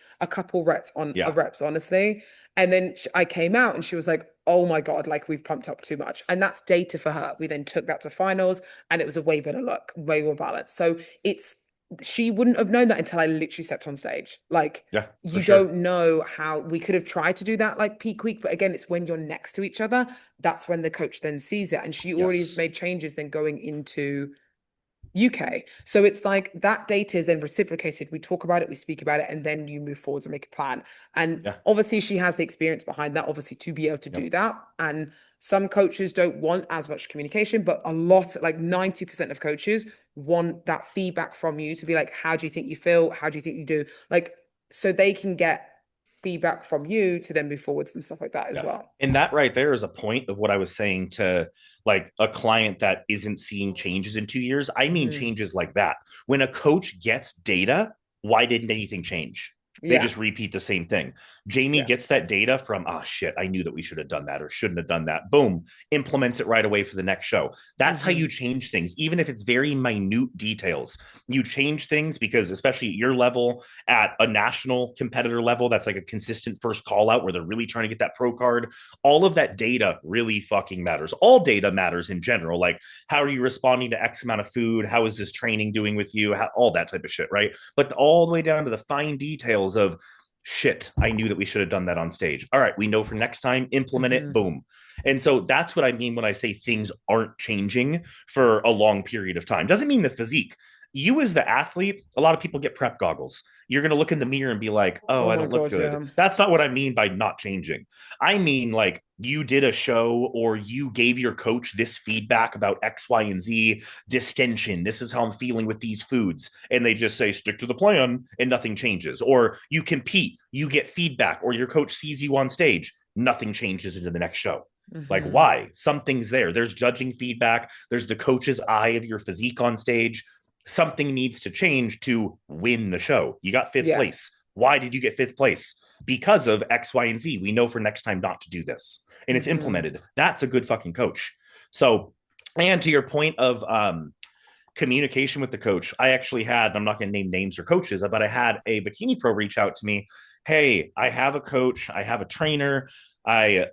reps on Yeah. reps, honestly. And then I came out and she was like, oh my God, like we've pumped up too much. And that's data for her. We then took that to finals and it was a way better look, way more balanced. So it's she wouldn't have known that until I literally stepped on stage. Like, Yeah, for you sure. don't know how we could have tried to do that like peak week, but again, it's when you're next to each other, that's when the coach then sees it. And she already has Yes. made changes then going into UK. So it's like that data is then reciprocated. We talk about it, we speak about it, and then you move forwards and make a plan. And Yeah. obviously, she has the experience behind that, obviously, to be able to do Yep. that. And some coaches don't want as much communication, but a lot, like 90% of coaches, want that feedback from you to be like, how do you think you feel? How do you think you do? Like, so they can get feedback from you to then move forwards and stuff like that as Yeah. well. And that right there is a point of what I was saying to like a client that isn't seeing changes in 2 years. I mean, Mhm. changes like that. When a coach gets data, why didn't anything change? They Yeah. just repeat the same thing. Jamie Yeah. gets that data from, oh shit, I knew that we should have done that or shouldn't have done that. Boom, implements it right away for the next show. That's how Hmm. you change things, even if it's very minute details. You change things because, especially at your level, at a national competitor level, that's like a consistent first call out where they're really trying to get that pro card. All of that data really fucking matters. All data matters in general. Like, how are you responding to X amount of food? How is this training doing with you? How, all that type of shit, right? But all the way down to the fine details of shit, I knew that we should have done that on stage. All right, we know for next time, implement it, Hmm. boom. And so that's what I mean when I say things aren't changing for a long period of time. Doesn't mean the physique. You as the athlete, a lot of people get prep goggles. You're going to look in the mirror and be like, oh, Oh I my don't look God, good. yeah. That's not what I mean by not changing. I mean, like, you did a show or you gave your coach this feedback about X, Y, and Z distension. This is how I'm feeling with these foods. And they just say, stick to the plan and nothing changes. Or you compete, you get feedback, or your coach sees you on stage, nothing changes into the next show. Like, Hmm. why? Something's there. There's judging feedback. There's the coach's eye of your physique on stage. Something needs to change to win the show. You got fifth Yeah. place. Why did you get fifth place? Because of X, Y, and Z. We know for next time not to do this. And it's Hmm. implemented. That's a good fucking coach. So, and to your point of communication with the coach, I actually had, I'm not going to name names or coaches, but I had a bikini pro reach out to me. Hey, I have a coach, I have a trainer. I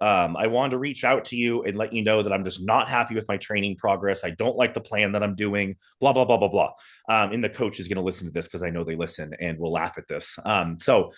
wanted to reach out to you and let you know that I'm just not happy with my training progress. I don't like the plan that I'm doing. Blah blah blah blah blah. And the coach is going to listen to this because I know they listen and will laugh at this. So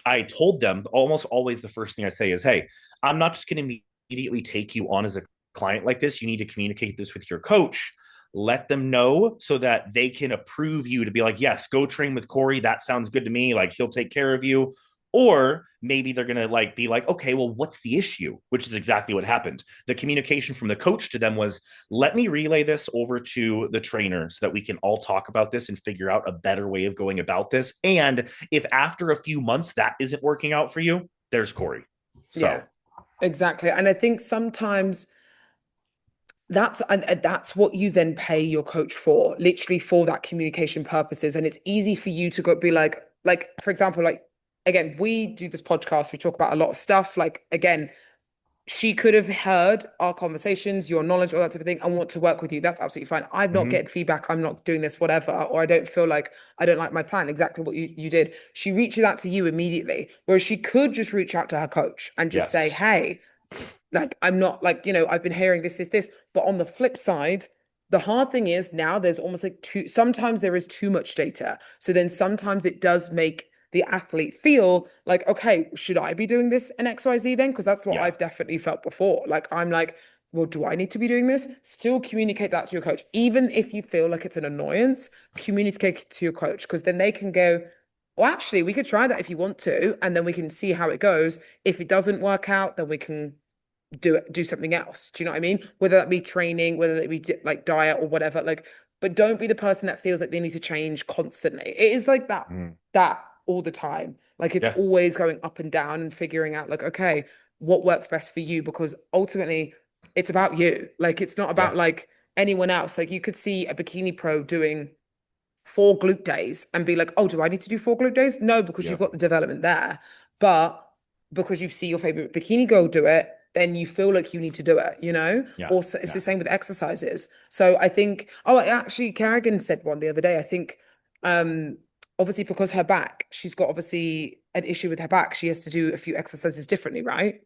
I told them almost always the first thing I say is, hey, I'm not just going to immediately take you on as a client like this. You need to communicate this with your coach. Let them know so that they can approve you to be like, yes, go train with Corey. That sounds good to me. Like, he'll take care of you. Or maybe they're going to like be like, okay, well, what's the issue? Which is exactly what happened. The communication from the coach to them was, let me relay this over to the trainer so that we can all talk about this and figure out a better way of going about this. And if after a few months that isn't working out for you, there's Corey. Yeah, So, exactly. And I think sometimes that's what you then pay your coach for, literally for that communication purposes. And it's easy for you to go be like, for example, like again, we do this podcast, we talk about a lot of stuff. Like again, she could have heard our conversations, your knowledge, all that type of thing, and want to work with you. That's absolutely fine. I'm not mm-hmm. getting feedback. I'm not doing this, whatever, or I don't feel like I don't like my plan. Exactly what you did. She reaches out to you immediately, whereas she could just reach out to her coach and just say, Yes. hey, like I'm not like, I've been hearing this. But on the flip side, the hard thing is now there's almost like sometimes there is too much data. So then sometimes it does make the athlete feel like, okay, should I be doing this in XYZ then? Because that's what Yeah. I've definitely felt before. Like I'm like, well, do I need to be doing this? Still communicate that to your coach. Even if you feel like it's an annoyance, communicate it to your coach because then they can go, well, actually, we could try that if you want to, and then we can see how it goes. If it doesn't work out, then we can do something else. Do you know what I mean? Whether that be training, whether it be like diet or whatever. Like, but don't be the person that feels like they need to change constantly. It is like Mm. that all the time. Like it's Yeah. always going up and down and figuring out like, okay, what works best for you? Because ultimately it's about you. Like it's not Yeah. about like anyone else. Like you could see a bikini pro doing 4 glute days and be like, oh, do I need to do 4 glute days? No, because you've Yep. got the development there. But because you see your favorite bikini girl do it, then you feel like you need to do it. Yeah. Also, it's Yeah. the same with exercises. So I think, oh, actually, Kerrigan said one the other day. I think, obviously, because her back, she's got obviously an issue with her back. She has to do a few exercises differently, right?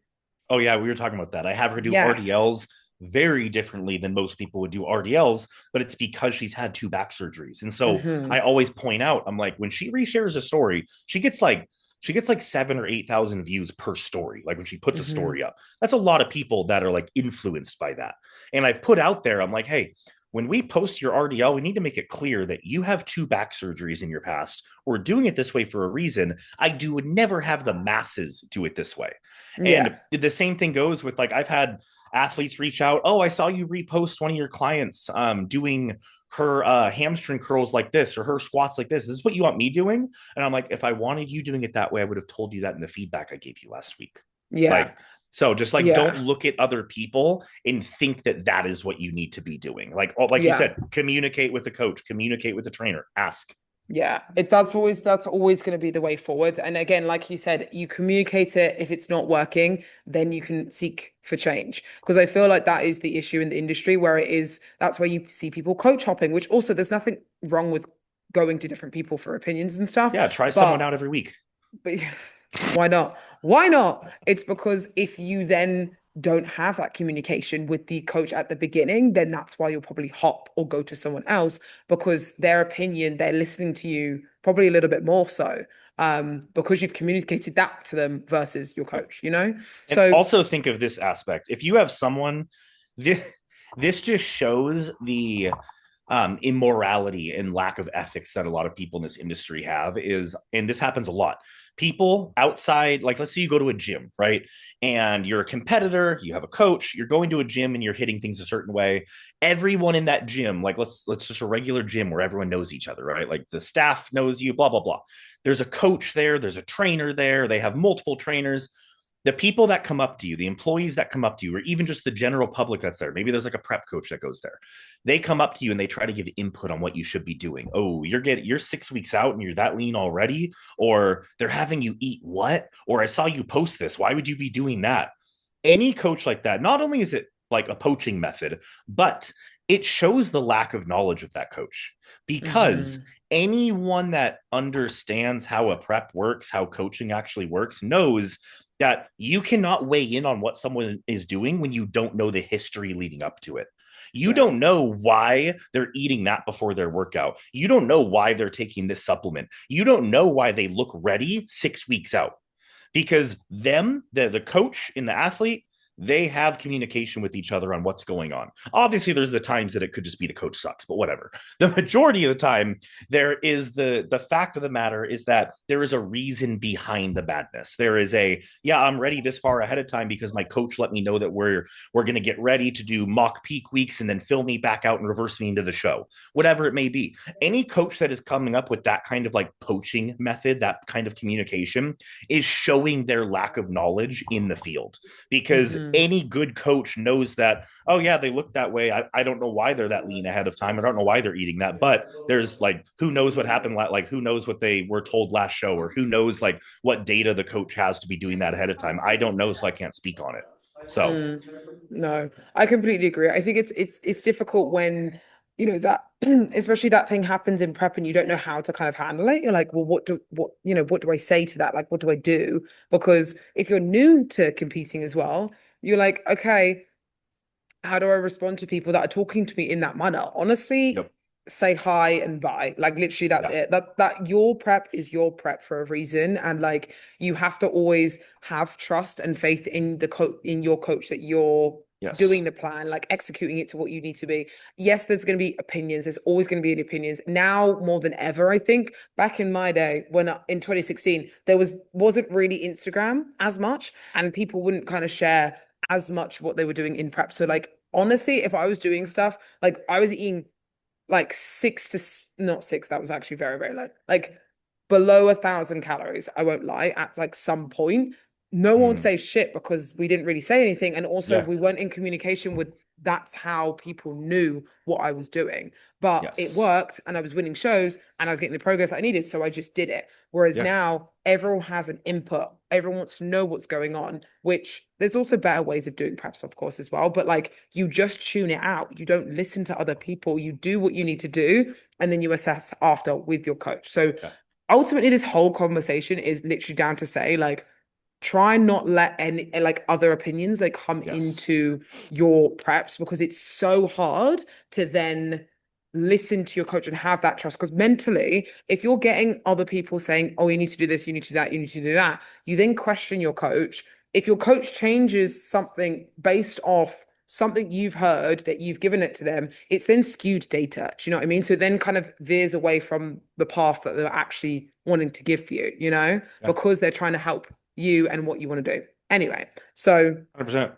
Oh yeah, we were talking about that. I have her do Yes. RDLs very differently than most people would do RDLs, but it's because she's had two back surgeries. And so I Hmm. always point out, I'm like, when she reshares a story, she gets like 7 or 8,000 views per story. Like when she puts a Hmm. story up, that's a lot of people that are like influenced by that. And I've put out there, I'm like, hey, when we post your RDL, we need to make it clear that you have two back surgeries in your past. We're doing it this way for a reason. I do would never have the masses do it this way. Yeah. And the same thing goes with like I've had athletes reach out. Oh, I saw you repost one of your clients doing her hamstring curls like this or her squats like this. Is this what you want me doing? And I'm like, if I wanted you doing it that way, I would have told you that in the feedback I gave you last week. Yeah. Like, so just like don't Yeah. look at other people and think that that is what you need to be doing. Like you Yeah. said, communicate with the coach, communicate with the trainer, ask. Yeah, that's always going to be the way forward. And again, like you said, you communicate it. If it's not working, then you can seek for change. Because I feel like that is the issue in the industry where it is, that's where you see people coach hopping, which also there's nothing wrong with going to different people for opinions and stuff. Yeah, try someone But out every week. but why not? Why not? It's because if you then don't have that communication with the coach at the beginning, then that's why you'll probably hop or go to someone else because their opinion, they're listening to you probably a little bit more so because you've communicated that to them versus your Yep. coach, you know? And So, also think of this aspect. If you have someone, this, this just shows the immorality and lack of ethics that a lot of people in this industry have is, and this happens a lot. People outside, like let's say you go to a gym, right? And you're a competitor, you have a coach, you're going to a gym and you're hitting things a certain way. Everyone in that gym, like let's just a regular gym where everyone knows each other, right? Like the staff knows you, blah, blah, blah. There's a coach there, there's a trainer there, they have multiple trainers. The people that come up to you, the employees that come up to you, or even just the general public that's there, maybe there's like a prep coach that goes there. They come up to you and they try to give input on what you should be doing. Oh, you're 6 weeks out and you're that lean already, or they're having you eat what? Or I saw you post this. Why would you be doing that? Any coach like that, not only is it like a poaching method, but it shows the lack of knowledge of that coach because mhm, anyone that understands how a prep works, how coaching actually works, knows that you cannot weigh in on what someone is doing when you don't know the history leading up to it. You yeah. don't know why they're eating that before their workout. You don't know why they're taking this supplement. You don't know why they look ready 6 weeks out because the coach and the athlete, they have communication with each other on what's going on. Obviously, there's the times that it could just be the coach sucks, but whatever. The majority of the time, there is the fact of the matter is that there is a reason behind the badness. There is a yeah, I'm ready this far ahead of time because my coach let me know that we're going to get ready to do mock peak weeks and then fill me back out and reverse me into the show, whatever it may be. Any coach that is coming up with that kind of like poaching method, that kind of communication, is showing their lack of knowledge in the field because Hmm. any good coach knows that, oh, yeah, they look that way. I don't know why they're that lean ahead of time. I don't know why they're eating that. But there's like, who knows what happened? Like, who knows what they were told last show or who knows like what data the coach has to be doing that ahead of time. I don't know. So I can't speak on it. So, Mm, no, I completely agree. I think it's difficult when, that especially that thing happens in prep and you don't know how to kind of handle it. You're like, well, what do I say to that? Like, what do I do? Because if you're new to competing as well, you're like, okay, how do I respond to people that are talking to me in that manner? Honestly, yep. say hi and bye. Like literally that's Yeah. it. That your prep is your prep for a reason. And like you have to always have trust and faith in the coach in your coach that you're Yes. doing the plan, like executing it to what you need to be. Yes, there's going to be opinions. There's always going to be opinions. Now more than ever, I think. Back in my day, when in 2016, there wasn't really Instagram as much, and people wouldn't kind of share as much what they were doing in prep. So like honestly, if I was doing stuff, like I was eating like not six, that was actually very, very low. Like below 1,000 calories, I won't lie, at like some point. No one would Mm, say shit because we didn't really say anything. And also yeah. we weren't in communication with that's how people knew what I was doing. But it Yes. worked and I was winning shows and I was getting the progress I needed. So I just did it. Whereas Yeah. now everyone has an input. Everyone wants to know what's going on, which there's also better ways of doing preps, of course, as well. But like you just tune it out. You don't listen to other people. You do what you need to do, and then you assess after with your coach. So Yeah. ultimately, this whole conversation is literally down to say, like, try not let any like other opinions like come Yes. into your preps, because it's so hard to then listen to your coach and have that trust. Because mentally, if you're getting other people saying, oh, you need to do this, you need to do that, you need to do that, you then question your coach. If your coach changes something based off something you've heard that you've given it to them, it's then skewed data. Do you know what I mean? So it then kind of veers away from the path that they're actually wanting to give you, Yeah. because they're trying to help you and what you want to do. Anyway, so 100%.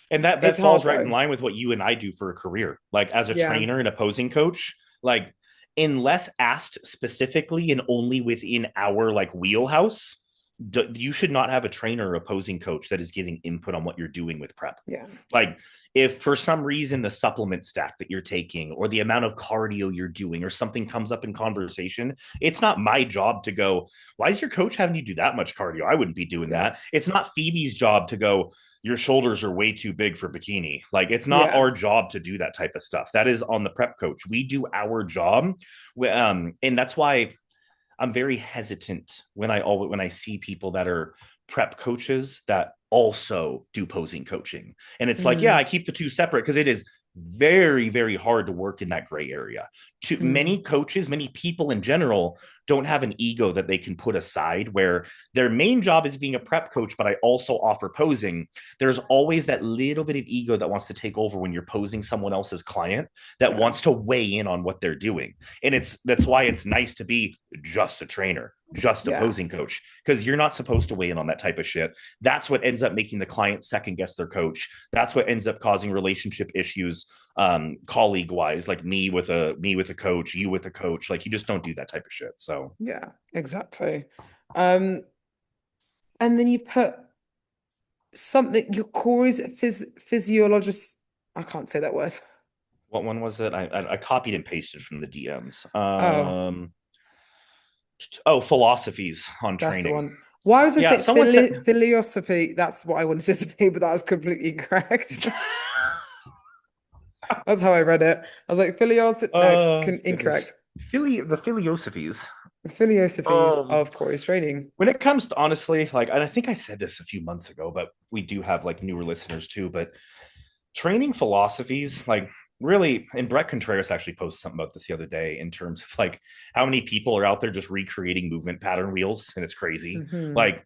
And that it's falls hard right in though. line with what you and I do for a career. Like as a Yeah. trainer and opposing coach, like unless asked specifically and only within our like wheelhouse, you should not have a trainer or opposing coach that is giving input on what you're doing with prep. Yeah. Like if for some reason the supplement stack that you're taking or the amount of cardio you're doing or something comes up in conversation, it's not my job to go, why is your coach having you do that much cardio? I wouldn't be doing Yeah. that. It's not Phoebe's job to go, your shoulders are way too big for bikini. Like it's not Yeah. our job to do that type of stuff. That is on the prep coach. We do our job. And that's why I'm very hesitant when I see people that are prep coaches that also do posing coaching. And it's like, yeah, Mm, I keep the two separate because it is very, very hard to work in that gray area. Too mm, many coaches, many people in general don't have an ego that they can put aside where their main job is being a prep coach, but I also offer posing. There's always that little bit of ego that wants to take over when you're posing someone else's client that yeah. wants to weigh in on what they're doing. And that's why it's nice to be just a trainer, just a Yeah. posing coach, because you're not supposed to weigh in on that type of shit. That's what ends up making the client second guess their coach. That's what ends up causing relationship issues, colleague wise, like me with a coach, you with a coach. Like you just don't do that type of shit. So Yeah. Exactly. Um, and then you've put something, your core is physiologist. I can't say that word. what one was it? I copied and pasted from the DMs. Oh, Oh, philosophies on that's the training. one. Why was I Yeah, say someone said philosophy? That's what I wanted to say, but that was completely incorrect. That's how I read it. I was like, philios, no, goodness. incorrect. The philosophies. Philosophies Um, of core is training. when it comes to honestly, like, and I think I said this a few months ago, but we do have like newer listeners too. But training philosophies, like, really, and Brett Contreras actually posted something about this the other day in terms of like how many people are out there just recreating movement pattern wheels, and it's crazy. Hmm. Like,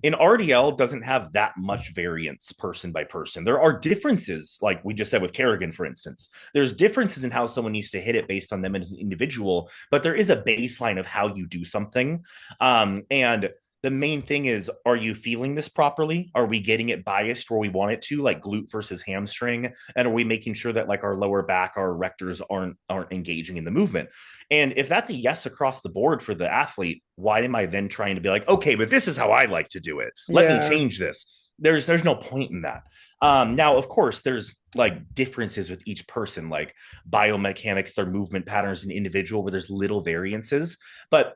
an RDL doesn't have that much variance person by person. There are differences, like we just said with Kerrigan, for instance. There's differences in how someone needs to hit it based on them as an individual, but there is a baseline of how you do something. And the main thing is, are you feeling this properly? Are we getting it biased where we want it to, like glute versus hamstring? And are we making sure that like our lower back, our erectors aren't engaging in the movement? And if that's a yes across the board for the athlete, why am I then trying to be like, okay, but this is how I like to do it. Let me Yeah. change this. There's no point in that. Now, of course, there's like differences with each person, like biomechanics, their movement patterns, an individual where there's little variances. But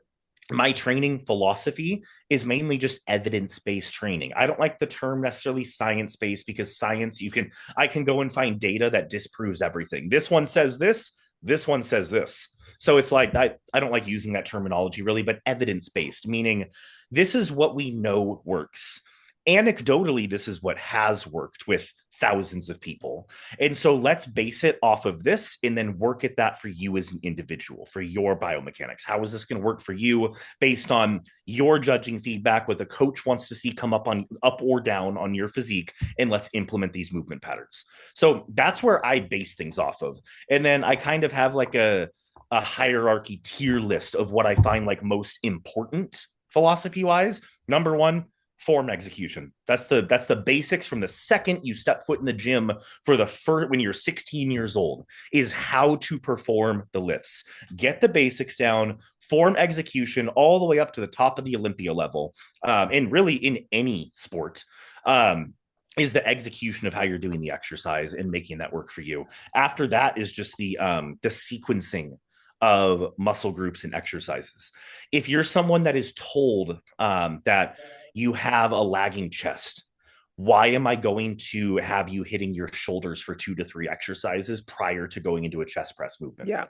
my training philosophy is mainly just evidence-based training. I don't like the term necessarily science-based because science, I can go and find data that disproves everything. This one says this one says this. So it's like I don't like using that terminology really, but evidence-based, meaning this is what we know works. Anecdotally, this is what has worked with thousands of people. And so let's base it off of this and then work at that for you as an individual, for your biomechanics. How is this going to work for you based on your judging feedback, what the coach wants to see come up or down on your physique, and let's implement these movement patterns. So that's where I base things off of. And then I kind of have like a hierarchy tier list of what I find like most important philosophy wise. Number one, form execution. That's the basics from the second you step foot in the gym for the first when you're 16 years old is how to perform the lifts. Get the basics down, form execution all the way up to the top of the Olympia level, and really in any sport. Is the execution of how you're doing the exercise and making that work for you. After that is just the sequencing of muscle groups and exercises. If you're someone that is told that you have a lagging chest, why am I going to have you hitting your shoulders for 2 to 3 exercises prior to going into a chest press movement? Yeah.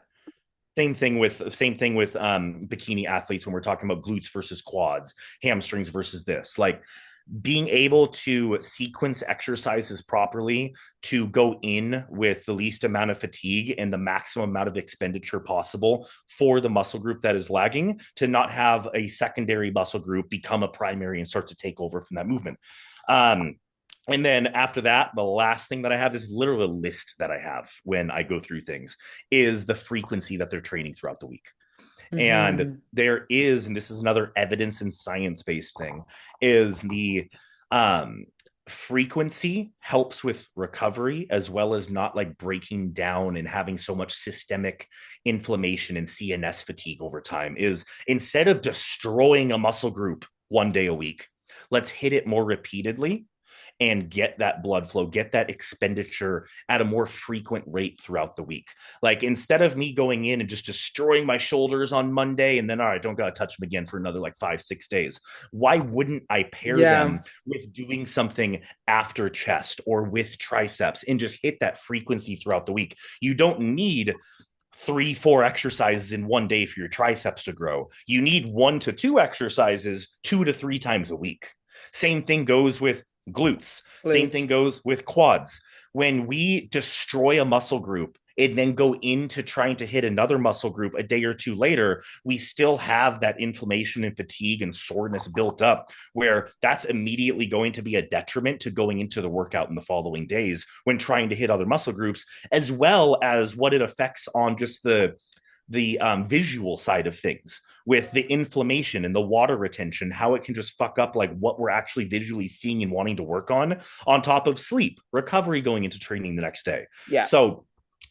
Same thing with bikini athletes when we're talking about glutes versus quads, hamstrings versus this. Like being able to sequence exercises properly to go in with the least amount of fatigue and the maximum amount of expenditure possible for the muscle group that is lagging, to not have a secondary muscle group become a primary and start to take over from that movement. Um, and then after that, the last thing that I have is literally a list that I have when I go through things is the frequency that they're training throughout the week. And Hmm. there is, and this is another evidence and science based thing, is the um, frequency helps with recovery as well as not like breaking down and having so much systemic inflammation and CNS fatigue over time. Is instead of destroying a muscle group one day a week, let's hit it more repeatedly and get that blood flow, get that expenditure at a more frequent rate throughout the week. Like instead of me going in and just destroying my shoulders on Monday and then, all right, don't got to touch them again for another like 5, 6 days. Why wouldn't I pair Yeah. them with doing something after chest or with triceps and just hit that frequency throughout the week? You don't need 3, 4 exercises in one day for your triceps to grow. You need 1 to 2 exercises 2 to 3 times a week. Same thing goes with glutes. Same Glutes. thing goes with quads. When we destroy a muscle group and then go into trying to hit another muscle group a day or two later, we still have that inflammation and fatigue and soreness built up, where that's immediately going to be a detriment to going into the workout in the following days when trying to hit other muscle groups, as well as what it affects on just the visual side of things with the inflammation and the water retention, how it can just fuck up like what we're actually visually seeing and wanting to work on top of sleep, recovery going into training the next day. Yeah. So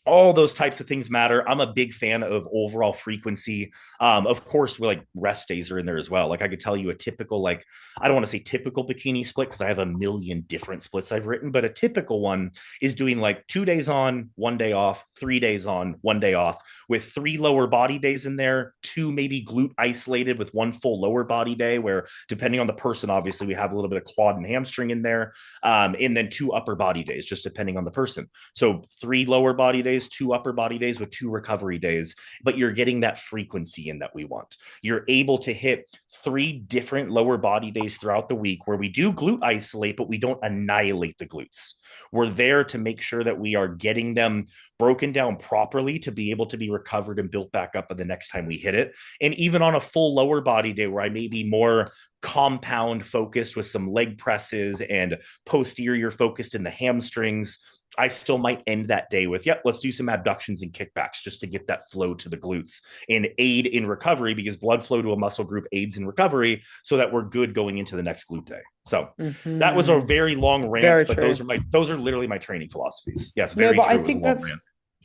all those types of things matter. I'm a big fan of overall frequency. Of course, like rest days are in there as well. Like I could tell you a typical, like, I don't want to say typical bikini split because I have a million different splits I've written, but a typical one is doing like 2 days on, 1 day off, 3 days on, 1 day off, with 3 lower body days in there, 2 maybe glute isolated with 1 full lower body day, where depending on the person, obviously we have a little bit of quad and hamstring in there, and then 2 upper body days, just depending on the person. So 3 lower body days, 2 upper body days with 2 recovery days, but you're getting that frequency in that we want. You're able to hit 3 different lower body days throughout the week where we do glute isolate, but we don't annihilate the glutes. We're there to make sure that we are getting them broken down properly to be able to be recovered and built back up the next time we hit it. And even on a full lower body day where I may be more compound focused with some leg presses and posterior focused in the hamstrings, I still might end that day with, yep, let's do some abductions and kickbacks just to get that flow to the glutes and aid in recovery, because blood flow to a muscle group aids in recovery so that we're good going into the next glute day. So that was a Hmm. very long rant, Very but true. those are literally my training philosophies. Yes, No, very but I true. It was a think long that's, rant.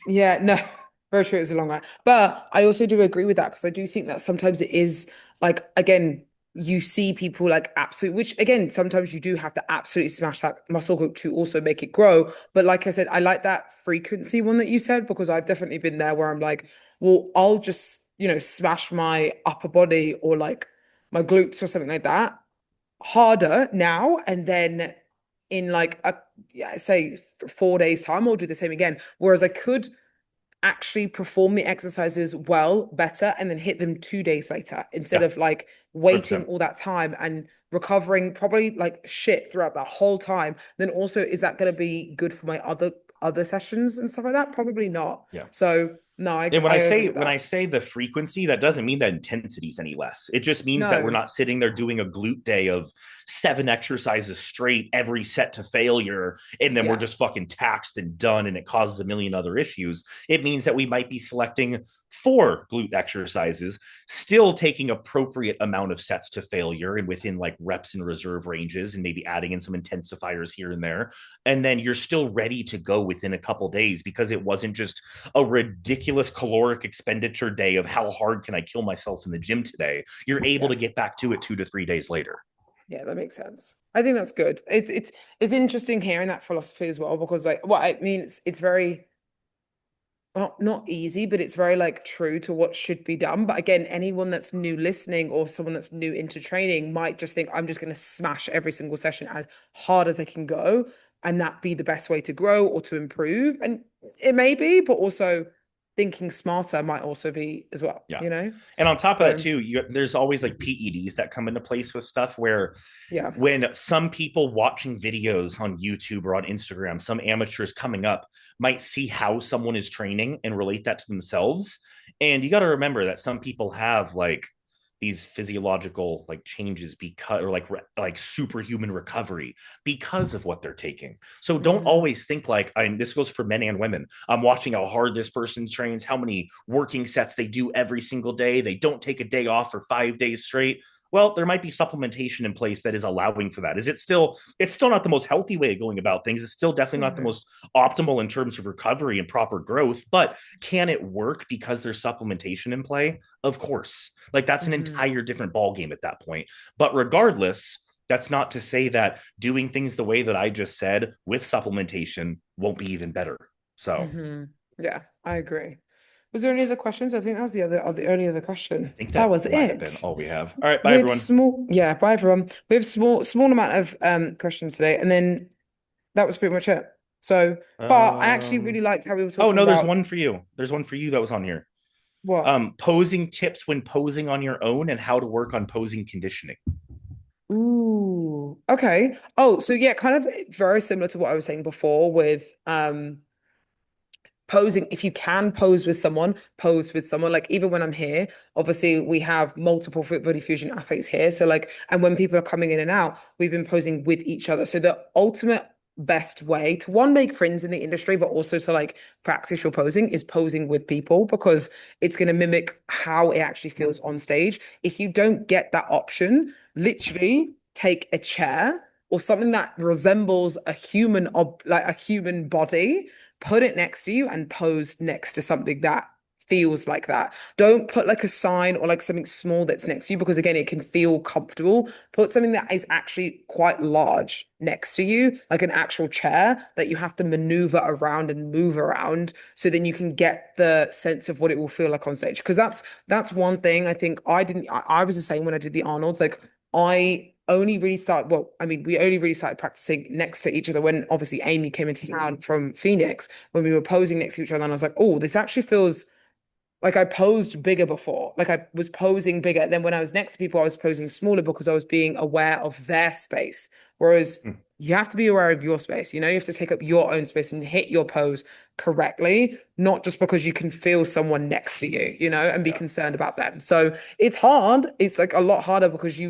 yeah, no, very true. It was a long run. But I also do agree with that because I do think that sometimes it is like, again, you see people like absolute, which again, sometimes you do have to absolutely smash that muscle group to also make it grow. But like I said, I like that frequency one that you said because I've definitely been there where I'm like, well, I'll just, smash my upper body or like my glutes or something like that harder now and then in like a yeah, say 4 days time I'll do the same again, whereas I could actually perform the exercises well better and then hit them 2 days later instead Yeah, of like waiting 100%. all that time and recovering probably like shit throughout that whole time. Then also, is that going to be good for my other sessions and stuff like that? Probably not. Yeah. So no, I And when I I agree say with when that. I say the frequency, that doesn't mean that intensity is any less. It just means that we're No. not sitting there doing a glute day of 7 exercises straight, every set to failure, and then we're Yeah. just fucking taxed and done, and it causes a million other issues. It means that we might be selecting 4 glute exercises, still taking appropriate amount of sets to failure and within like reps and reserve ranges, and maybe adding in some intensifiers here and there. And then you're still ready to go within a couple days because it wasn't just a ridiculous caloric expenditure day of how hard can I kill myself in the gym today. You're able Yeah. to get back to it 2 to 3 days later. Yeah, that makes sense. I think that's good. It's interesting hearing that philosophy as well because like what I mean it's very well not easy, but it's very like true to what should be done. But again, anyone that's new listening or someone that's new into training might just think I'm just going to smash every single session as hard as I can go and that be the best way to grow or to improve. And it may be, but also thinking smarter might also be as well, Yeah. you know? And on top of that So too, there's always like PEDs that come into place with stuff where yeah. when some people watching videos on YouTube or on Instagram, some amateurs coming up might see how someone is training and relate that to themselves. And you got to remember that some people have like these physiological like changes because or like superhuman recovery because of what they're taking. So don't Mm-hmm. always think like this goes for men and women. I'm watching how hard this person trains, how many working sets they do every single day. They don't take a day off for 5 days straight. Well, there might be supplementation in place that is allowing for that. Is it still, it's still not the most healthy way of going about things. It's still definitely not the No. most optimal in terms of recovery and proper growth, but can it work because there's supplementation in play? Of course. Like that's an Mm-hmm. entire different ball game at that point. But regardless, that's not to say that doing things the way that I just said with supplementation won't be even better. So Mm-hmm. Yeah, I agree. Was there any other questions? I think that was the only other I question. think That that was might have been it. all we have. All right. Bye, With everyone. small, yeah, bye everyone. We have small amount of questions today, and then that was pretty much it. So, but I actually really Um, liked how we were oh, talking no, there's about one for you. There's one for you that was on here. what. Posing tips when posing on your own and how to work on posing conditioning. Ooh, okay. Oh, so yeah, kind of very similar to what I was saying before with posing. If you can pose with someone. Like even when I'm here, obviously we have multiple Fit Body Fusion athletes here. So like, and when people are coming in and out, we've been posing with each other. So the ultimate best way to one, make friends in the industry, but also to like practice your posing is posing with people because it's going to mimic how it actually feels on stage. If you don't get that option, literally take a chair or something that resembles a human like a human body, put it next to you and pose next to something that feels like that. Don't put like a sign or like something small that's next to you because again, it can feel comfortable. Put something that is actually quite large next to you, like an actual chair that you have to maneuver around and move around so then you can get the sense of what it will feel like on stage. Because that's one thing I think I was the same when I did the Arnold's. Like I only really started, well, I mean, we only really started practicing next to each other when obviously Amy came into town from Phoenix when we were posing next to each other. And I was like, oh, this actually feels like I posed bigger before. Like I was posing bigger. Then when I was next to people, I was posing smaller because I was being aware of their space. Whereas Hmm. you have to be aware of your space. You know, you have to take up your own space and hit your pose correctly, not just because you can feel someone next to you, you know, and be Yeah. concerned about them. So it's hard. It's like a lot harder because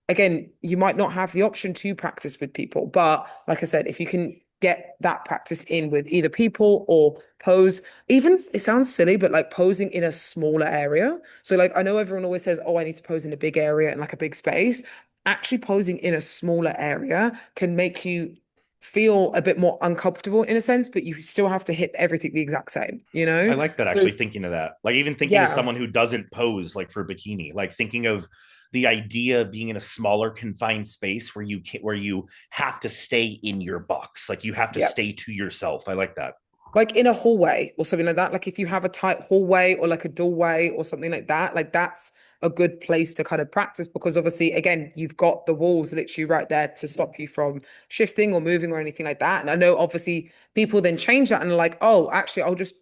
again, you might not have the option to practice with people. But like I said, if you can get that practice in with either people or pose, even it sounds silly, but like posing in a smaller area. So like I know everyone always says, oh, I need to pose in a big area and like a big space. Actually posing in a smaller area can make you feel a bit more uncomfortable in a sense, but you still have to hit everything the exact same, you I know? like that So actually thinking of that. Like even thinking as yeah, someone who doesn't pose like for bikini, like thinking of the idea of being in a smaller confined space where where you have to stay in your box. Like you have to yeah. stay to yourself. I like that. Like in a hallway or something like that. Like if you have a tight hallway or like a doorway or something like that's a good place to kind of practice because obviously, again, you've got the walls literally right there to stop you from shifting or moving or anything like that. And I know obviously people then change that and are like, oh, actually, I'll just,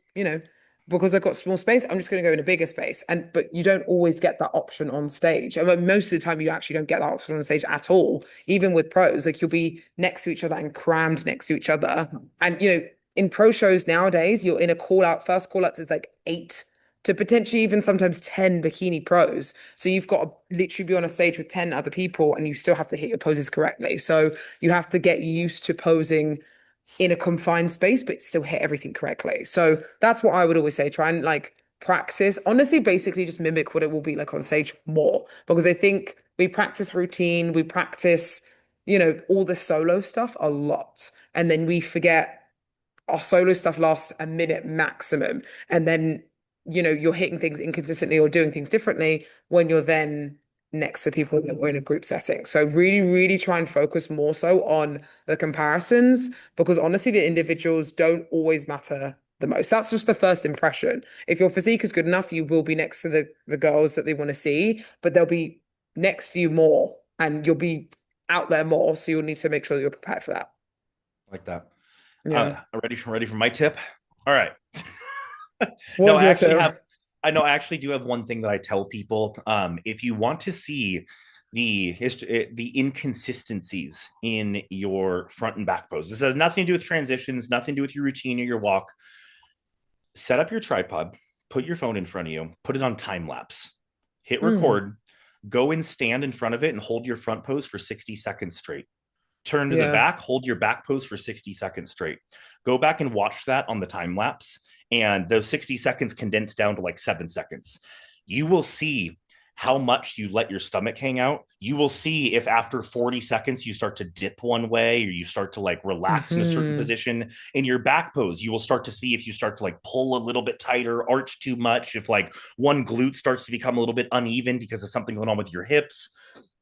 because I've got small space, I'm just going to go in a bigger space. But you don't always get that option on stage. I mean, most of the time, you actually don't get that option on stage at all. Even with pros, like you'll be next to each other and crammed next to each other. And, in pro shows nowadays, you're in a call out. First call outs is like 8 to potentially even sometimes 10 bikini pros. So you've got to literally be on a stage with 10 other people and you still have to hit your poses correctly. So you have to get used to posing in a confined space, but still hit everything correctly. So that's what I would always say. Try and like practice. Honestly, basically just mimic what it will be like on stage more. Because I think we practice routine, we practice, all the solo stuff a lot. And then we forget our solo stuff lasts a minute maximum. And then, you're hitting things inconsistently or doing things differently when you're then next to people that were in a group setting. So really, really try and focus more so on the comparisons because honestly, the individuals don't always matter the most. That's just the first impression. If your physique is good enough, you will be next to the girls that they want to see, but they'll be next to you more and you'll be out there more. So you'll need to make sure that you're prepared for that. I like that. Yeah. I'm ready for my tip. All right. What No, was your tip? I actually do have one thing that I tell people. If you want to see the inconsistencies in your front and back pose, this has nothing to do with transitions, nothing to do with your routine or your walk. Set up your tripod, put your phone in front of you, put it on time lapse, hit Mm, record, go and stand in front of it and hold your front pose for 60 seconds straight. Turn to the yeah. back, hold your back pose for 60 seconds straight. Go back and watch that on the time lapse, and those 60 seconds condense down to like 7 seconds. You will see how much you let your stomach hang out. You will see if after 40 seconds you start to dip one way or you start to like relax in a certain Hmm. position. In your back pose, you will start to see if you start to like pull a little bit tighter, arch too much, if like one glute starts to become a little bit uneven because of something going on with your hips.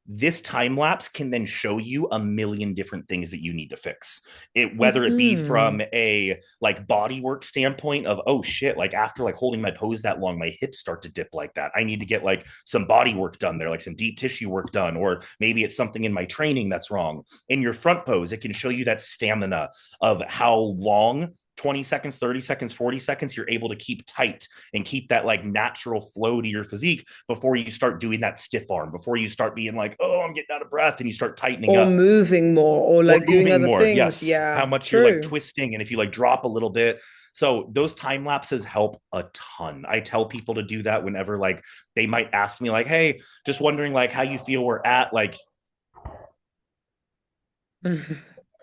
This time lapse can then show you a million different things that you need to fix it, whether it be Hmm. from a like body work standpoint of, oh shit, like after like holding my pose that long, my hips start to dip like that, I need to get like some body work done there, like some deep tissue work done, or maybe it's something in my training that's wrong. In your front pose, it can show you that stamina of how long, 20 seconds, 30 seconds, 40 seconds, you're able to keep tight and keep that like natural flow to your physique before you start doing that stiff arm, before you start being like, oh, I'm getting out of breath, and you start tightening Or up moving more or or like doing moving other more. things. Yes. How Yeah, much you're like true. twisting. And if you like drop a little bit. So those time lapses help a ton. I tell people to do that whenever like they might ask me, like, hey, just wondering like how you feel we're at. Like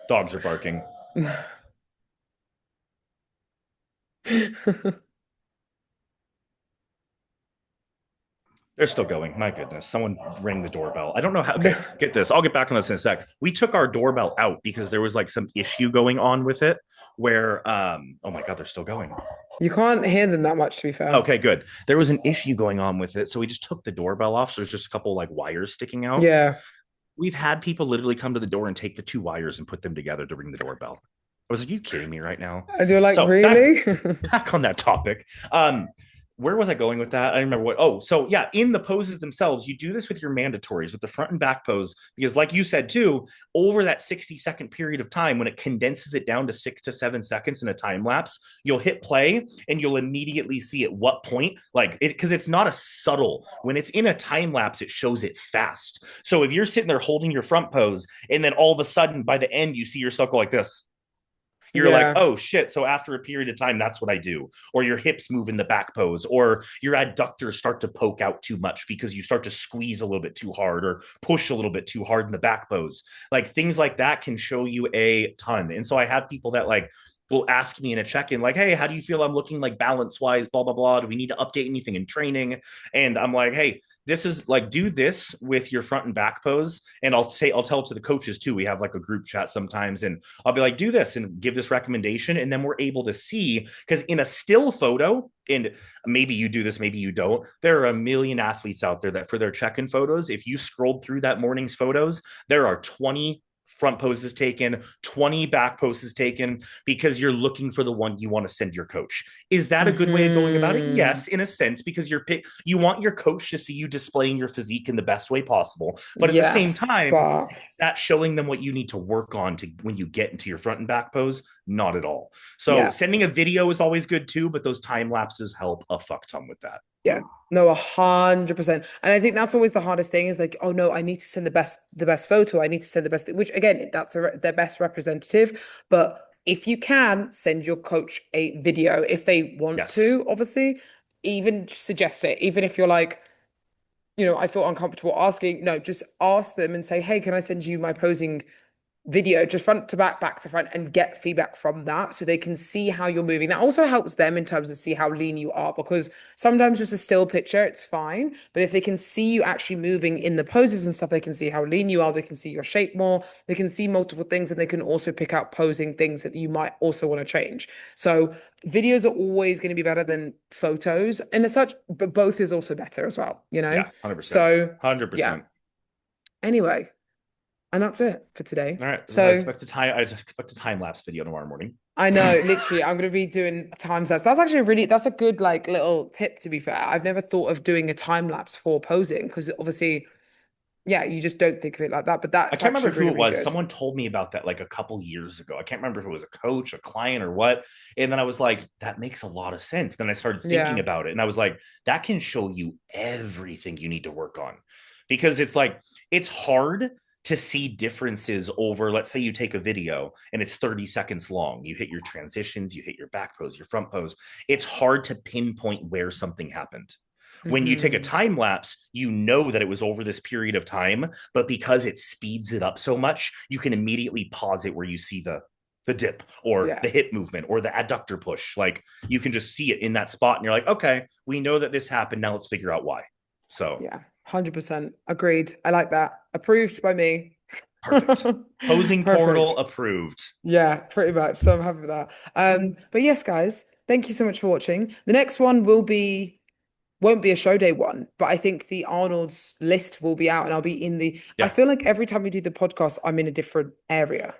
dogs are barking. They're still going. My goodness. Someone rang the doorbell. I don't know how. Okay, get this. I'll get back on this in a sec. We took our doorbell out because there was like some issue going on with it where oh my god, they're still going. You can't hear them that much, to be fair. Okay, good. There was an issue going on with it. So we just took the doorbell off. So there's just a couple like wires sticking out. Yeah. We've had people literally come to the door and take the two wires and put them together to ring the doorbell. I was like, you kidding me right now? And you're like, So back really? back on that topic. Where was I going with that? I don't remember what. Oh, so yeah, in the poses themselves, you do this with your mandatories, with the front and back pose, because like you said too, over that 60-second period of time, when it condenses it down to 6 to 7 seconds in a time lapse, you'll hit play and you'll immediately see at what point, like it, because it's not a subtle. When it's in a time lapse, it shows it fast. So if you're sitting there holding your front pose, and then all of a sudden by the end, you see yourself go like this, you're like, Yeah. oh shit. So after a period of time, that's what I do. Or your hips move in the back pose, or your adductors start to poke out too much because you start to squeeze a little bit too hard or push a little bit too hard in the back pose. Like things like that can show you a ton. And so I have people that like will ask me in a check-in, like, hey, how do you feel I'm looking like balance wise, blah, blah, blah. Do we need to update anything in training? And I'm like, hey, this is like, do this with your front and back pose. And I'll tell it to the coaches too. We have like a group chat sometimes, and I'll be like, do this and give this recommendation. And then we're able to see, because in a still photo, and maybe you do this, maybe you don't, there are a million athletes out there that for their check-in photos, if you scrolled through that morning's photos, there are 20 front poses taken, 20 back poses taken, because you're looking for the one you want to send your coach. Is that a good way of going about it? Hmm. Yes, in a sense, because you want your coach to see you displaying your physique in the best way possible. But at the same Yes, time, but is that showing them what you need to work on to when you get into your front and back pose? Not at all. So yeah. sending a video is always good too, but those time lapses help a fuck ton with that. Yeah. No, 100%. And I think that's always the hardest thing is like, oh no, I need to send the best photo. I need to send the best, which again, that's their best representative. But if you can send your coach a video, if they want Yes. to, obviously, even suggest it. Even if you're like, I feel uncomfortable asking, no, just ask them and say, hey, can I send you my posing video just front to back, back to front, and get feedback from that so they can see how you're moving. That also helps them in terms of see how lean you are, because sometimes just a still picture, it's fine. But if they can see you actually moving in the poses and stuff, they can see how lean you are, they can see your shape more, they can see multiple things, and they can also pick out posing things that you might also want to change. So videos are always going to be better than photos and as such, but both is also better as well, you know? Yeah, 100%. So yeah. 100%. Anyway, and that's it for today. All right. So I expect a time lapse video tomorrow morning. I know, literally, I'm gonna be doing time lapse. That's actually that's a good like little tip to be fair. I've never thought of doing a time lapse for posing because obviously Yeah, you just don't think of it like that. But I that's can't remember actually who really, it really was. good. Someone told me about that like a couple years ago. I can't remember if it was a coach, a client, or what. And then I was like, that makes a lot of sense. Then I started thinking Yeah. about it and I was like, that can show you everything you need to work on. Because it's like, it's hard to see differences over, let's say you take a video and it's 30 seconds long. You hit your transitions, you hit your back pose, your front pose. It's hard to pinpoint where something happened. When you take a Hmm. time lapse, you know that it was over this period of time, but because it speeds it up so much, you can immediately pause it where you see the dip or the Yeah. hip movement or the adductor push. Like you can just see it in that spot and you're like, okay, we know that this happened. Now let's figure out why. So Yeah. 100% agreed. I like that. Approved by me. perfect. Posing Perfect. portal approved. Yeah, pretty much. So I'm happy with that. But yes, guys, thank you so much for watching. The next one won't be a show day one, but I think the Arnold's list will be out and I'll be in I Yeah. feel like every time we do the podcast, I'm in a different area.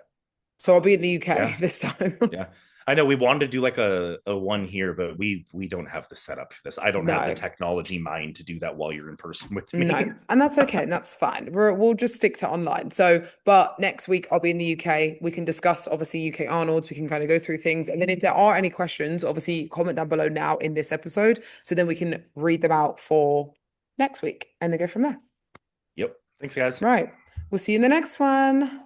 So I'll be in the UK Yeah. this time. Yeah. I know we wanted to do like a one here, but we don't have the setup for this. I don't have the No, technology mind to do that while you're in person with me. no. And that's okay. And that's fine. We'll just stick to online. So, but next week I'll be in the UK. We can discuss obviously UK Arnold's. We can kind of go through things. And then if there are any questions, obviously comment down below now in this episode. So then we can read them out for next week and then go from there. Yep. Thanks, guys. Right. We'll see you in the next one.